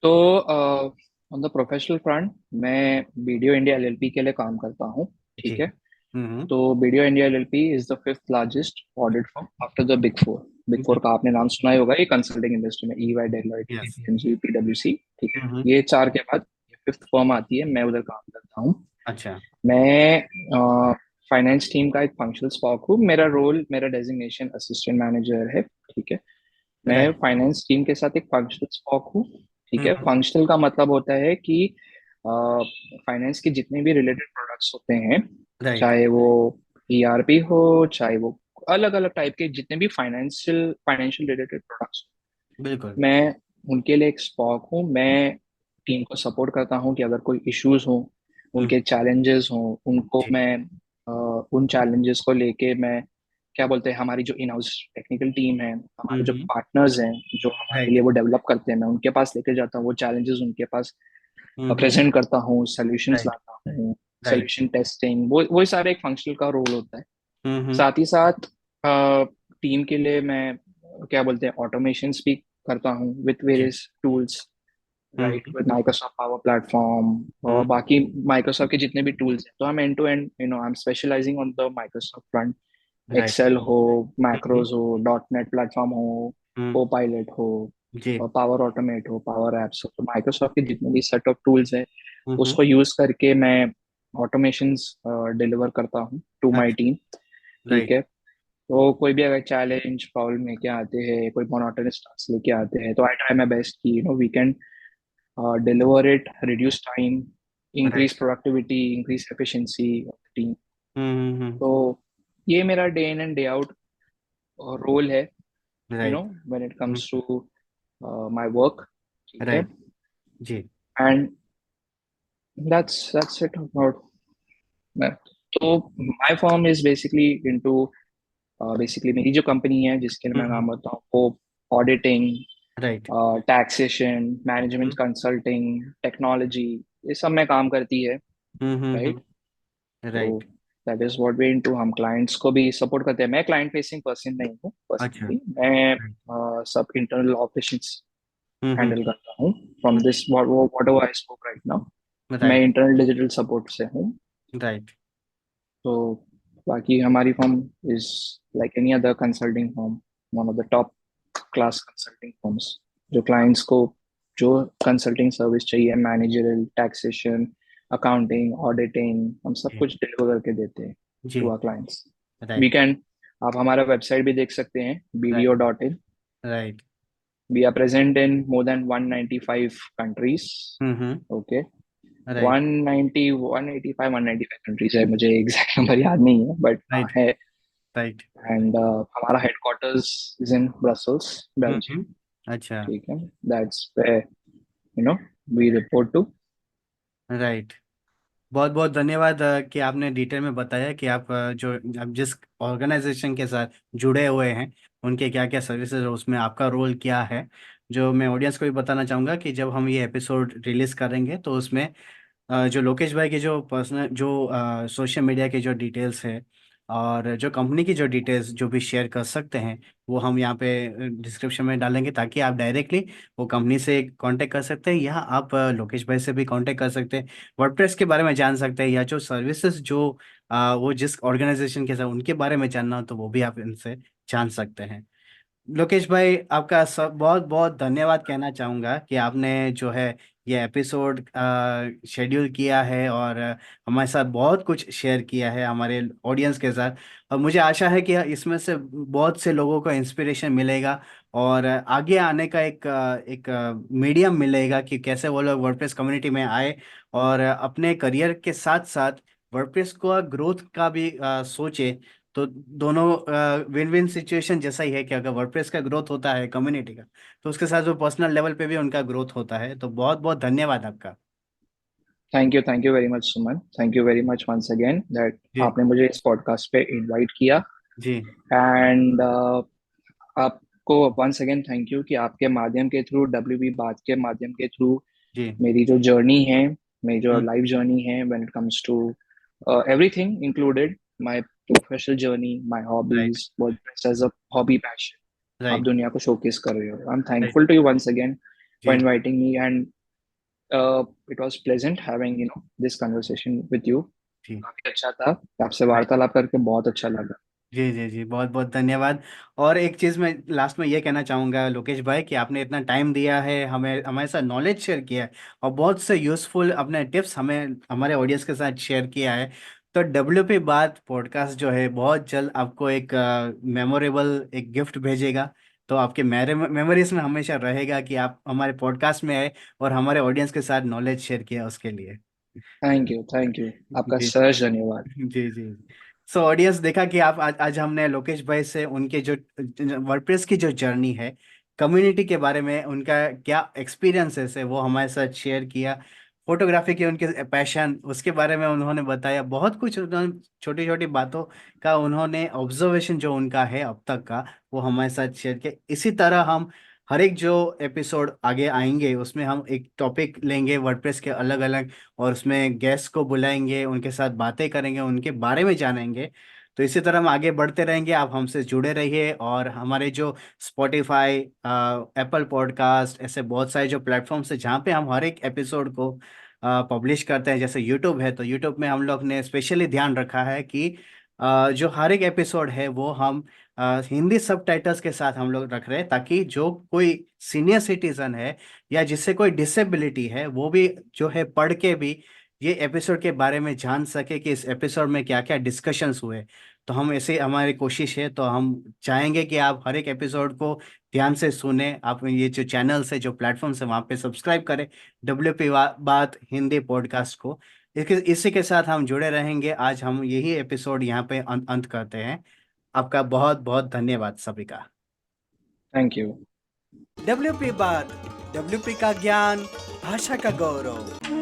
तो ऑन द प्रोफेशनल फ्रंट, मैं बीडीओ इंडिया एलएलपी के लिए काम करता हूँ। जी। ठीक है, हम्म। तो BDO India LLP is the fifth largest audit firm after the big four. Big four बिल्कुल। का आपने नाम सुना ही होगा, ये कंसल्टिंग इंडस्ट्री में ईवाई, डेलॉयट, यस। केपीएमजी, पीडब्ल्यूसी। ठीक है, हम्म। ये चार के बाद फिफ्थ फर्म आती है, मैं उधर काम करता हूँ। अच्छा। मैं फाइनेंस टीम का एक फंक्शनल स्पॉक हूँ। मेरा रोल, मेरा डेजिग्नेशन असिस्टेंट मैनेजर है। ठीक है, मैं राइट। फाइनेंस टीम के साथ एक फंक्शनल स्पॉक हूँ। ठीक है, हम्म। फंक्शनल का मतलब होता है कि फाइनेंस के जितने भी रिलेटेड प्रोडक्ट्स होते हैं, राइट। चाहे वो ईआरपी हो, चाहे वो अलग अलग टाइप के जितने भी फाइनेंशियल फाइनेंशियल रिलेटेड प्रोडक्ट्स, बिल्कुल। मैं उनके लिए एक स्पॉक हूँ। मैं टीम को सपोर्ट करता हूँ कि अगर कोई इश्यूज हो, हम्म। उनके चैलेंजेस हो, उनको जी। मैं उन चैलेंजेस को लेके मैं, क्या बोलते हैं, हमारी जो इन हाउस टेक्निकल टीम है, हमारे जो हम्म। पार्टनर्स हैं जो हमारे लिए राइट। वो डेवलप करते हैं, मैं उनके पास लेके जाता हूँ वो चैलेंजेस, उनके पास हम्म। प्रेजेंट करता हूँ, सोल्यूशंस राइट। लाता हूँ, राइट। सोल्यूशन टेस्टिंग, वो सारे एक फंक्शनल का रोल होता है। हम्म। साथ ही साथ टीम के लिए मैं, क्या बोलते हैं, ऑटोमेशन भी करता हूँ विथ जी। Various tools, right, hmm. With Microsoft Power Platform और हम्म। बाकी माइक्रोसॉफ्ट के जितने भी टूल्स हैं। तो हम end to end, I am specializing on the Microsoft front. Right. Excel हो, हम्म। मैक्रोज हो, डॉट नेट प्लेटफॉर्म हो, हम्म। को पायलट हो, जी। और पावर ऑटोमेट हो, पावर एप्स हो, तो माइक्रोसॉफ्ट के जितने भी सेट ऑफ टूल्स हैं हम्म। उसको यूज करके मैं ऑटोमेशंस डिलीवर करता हूँ टू माय अच्छा। टीम। ठीक राइट। है। तो कोई भी अगर चैलेंज प्रॉब्लम लेके आते हैं, कोई मोनोटोनस टास्क लेके आते हैं, तो आई ट्राई माय बेस्ट कि we can deliver it, reduce time, increase right. productivity, increase efficiency of the team. Hmm. तो ये मेरा day in and day out role है, right. When it comes to my work. ठीक है। Right. जी। And that's it about me. तो my firm is basically into, basically मेरी जो कंपनी है जिसके लिए मैं हम्म। काम करता हूँ वो auditing, right. Taxation, management consulting, technology, ये सब में काम करती है, राइट। तो right. That is what we into. हम क्लाइंट्स को भी सपोर्ट करते हैं। मैं क्लाइंट फेसिंग पर्सन नहीं हूँ अच्छा। पर्सनली, मैं राइट। सब इंटरनल ऑपरेशंस हम्म। हैंडल करता हूँ from this whatever I spoke right now. मैं राइट। इंटरनल डिजिटल सपोर्ट से हूँ। राइट। तो बाकी हमारी firm is like any other consulting firm, one of the top class consulting firms, जो क्लाइंट्स को जो कंसल्टिंग सर्विस चाहिए, मैनेजरल, टैक्सेशन, अकाउंटिंग, ऑडिटिंग, हम सब जी। कुछ डिलीवर करके देते हैं टू जी। Our clients. We right. Can, आप हमारा वेबसाइट भी देख सकते हैं, right. bdo.in। Right. We are present in more than 195 countries. Hmm. Okay. Right. 190, 185, 195 countries है, मुझे एग्जैक्ट नंबर याद नहीं है, बट हाँ राइट। है। राइट। एंड हमारा headquarters is in Brussels, Belgium. अच्छा। ठीक है। दैट्स पे, वी रिपोर्ट टू। राइट। बहुत बहुत धन्यवाद कि आपने डिटेल में बताया कि आप आप जिस ऑर्गेनाइजेशन के साथ जुड़े हुए हैं उनके क्या क्या सर्विसेज है, उसमें आपका रोल क्या है। जो मैं ऑडियंस को भी बताना चाहूँगा कि जब हम ये एपिसोड रिलीज करेंगे तो उसमें जो लोकेश भाई की जो पर्सनल जो सोशल मीडिया की जो डिटेल्स है और जो कंपनी की जो डिटेल्स जो भी शेयर कर सकते हैं वो हम यहाँ पे डिस्क्रिप्शन में डालेंगे ताकि आप डायरेक्टली वो कंपनी से कांटेक्ट कर सकते हैं या आप लोकेश भाई से भी कांटेक्ट कर सकते हैं। वर्डप्रेस के बारे में जान सकते हैं या जो सर्विसेज जो वो जिस ऑर्गेनाइजेशन के साथ उनके बारे में जानना हो तो वो भी आप इनसे जान सकते हैं। लोकेश भाई आपका सब बहुत बहुत धन्यवाद कहना चाहूँगा कि आपने जो है ये एपिसोड शेड्यूल किया है और हमारे साथ बहुत कुछ शेयर किया है हमारे ऑडियंस के साथ। और मुझे आशा है कि इसमें से बहुत से लोगों को इंस्पिरेशन मिलेगा और आगे आने का एक मीडियम मिलेगा कि कैसे वो लोग वर्डप्रेस कम्युनिटी में आए और अपने करियर के साथ साथ वर्डप्रेस को ग्रोथ का भी सोचे। तो दोनों विन विन सिचुएशन जैसा ही है कि अगर वर्डप्रेस का ग्रोथ होता है कम्युनिटी का तो उसके साथ जो पर्सनल लेवल पे भी उनका ग्रोथ होता है। तो बहुत बहुत धन्यवाद आपका। Thank you very much Suman, thank you very much once again that जी। आपने मुझे इस पॉडकास्ट पे इनवाइट किया। जी। एंड आपको वंस अगेन थैंक यू कि आपके माध्यम के थ्रू, डब्ल्यू बी बात के माध्यम के थ्रू, जी। मेरी जो जर्नी है, मेरी जो हम्म। लाइफ जर्नी है, when it comes to everything included my professional journey, my right. Hobbies, work as a hobby passion, आप राइट। दुनिया को शोकेस कर रहे हो। I am right. Thankful to you once again for जी। Inviting me. And it was pleasant having this conversation with you. जी। काफी अच्छा था, आपसे राइट। वार्तालाप करके बहुत अच्छा लगा। जी। जी। जी। बहुत बहुत धन्यवाद। और एक चीज़ मैं लास्ट में ये कहना चाहूँगा लोकेश भाई कि आपने इतना टाइम दिया है हमें हमारे साथ नॉलेज शेयर किया है और बहुत से यूज़फुल अपने टिप्स हमें हमारे ऑडियंस के साथ शेयर किया है। तो डब्ल्यूपी बात पॉडकास्ट जो है बहुत जल्द आपको एक मेमोरेबल एक गिफ्ट भेजेगा। तो आपके मेमोरीज में हमेशा रहेगा कि आप हमारे पॉडकास्ट में आए और हमारे ऑडियंस के साथ नॉलेज शेयर किया उसके लिए। थैंक यू, आपका जी। सहर्ष धन्यवाद। जी। जी। सो ऑडियंस देखा कि आप आज हमने लोकेश भाई से उनके जो वर्डप्रेस की जो जर्नी है कम्युनिटी के बारे में उनका क्या एक्सपीरियंसेस है वो हमारे साथ शेयर किया। फोटोग्राफी के उनके पैशन उसके बारे में उन्होंने बताया, बहुत कुछ उन्होंने छोटी छोटी बातों का उन्होंने ऑब्जर्वेशन जो उनका है अब तक का वो हमारे साथ शेयर किया। इसी तरह हम हर एक जो एपिसोड आगे आएंगे उसमें हम एक टॉपिक लेंगे वर्डप्रेस के अलग अलग, और उसमें गेस्ट को बुलाएंगे, उनके साथ बातें करेंगे, उनके बारे में जानेंगे। तो इसी तरह हम आगे बढ़ते रहेंगे, आप हमसे जुड़े रहिए। और हमारे जो स्पॉटिफाई, एप्पल पॉडकास्ट, ऐसे बहुत सारे जो प्लेटफॉर्म्स है जहाँ पे हम हर एक एपिसोड को पब्लिश करते हैं, जैसे यूट्यूब है, तो यूट्यूब में हम लोग ने स्पेशली ध्यान रखा है कि जो हर एक एपिसोड है वो हम हिंदी सबटाइटल्स के साथ हम लोग रख रहे हैं, ताकि जो कोई सीनियर सिटीजन है या जिससे कोई डिसेबिलिटी है वो भी जो है पढ़ के भी ये एपिसोड के बारे में जान सके कि इस एपिसोड में क्या क्या डिस्कशंस हुए। तो हम ऐसे हमारी कोशिश है, तो हम चाहेंगे कि आप हर एक एपिसोड को ध्यान से सुने। आप ये जो चैनल्स है, जो प्लेटफॉर्म्स है, वहाँ पे सब्सक्राइब करें WP बात हिंदी पॉडकास्ट को। इसी के साथ हम जुड़े रहेंगे। आज हम यही एपिसोड यहाँ पे अंत करते हैं। आपका बहुत बहुत धन्यवाद सभी का। Thank you. WP बात, WP का ज्ञान, भाषा का गौरव।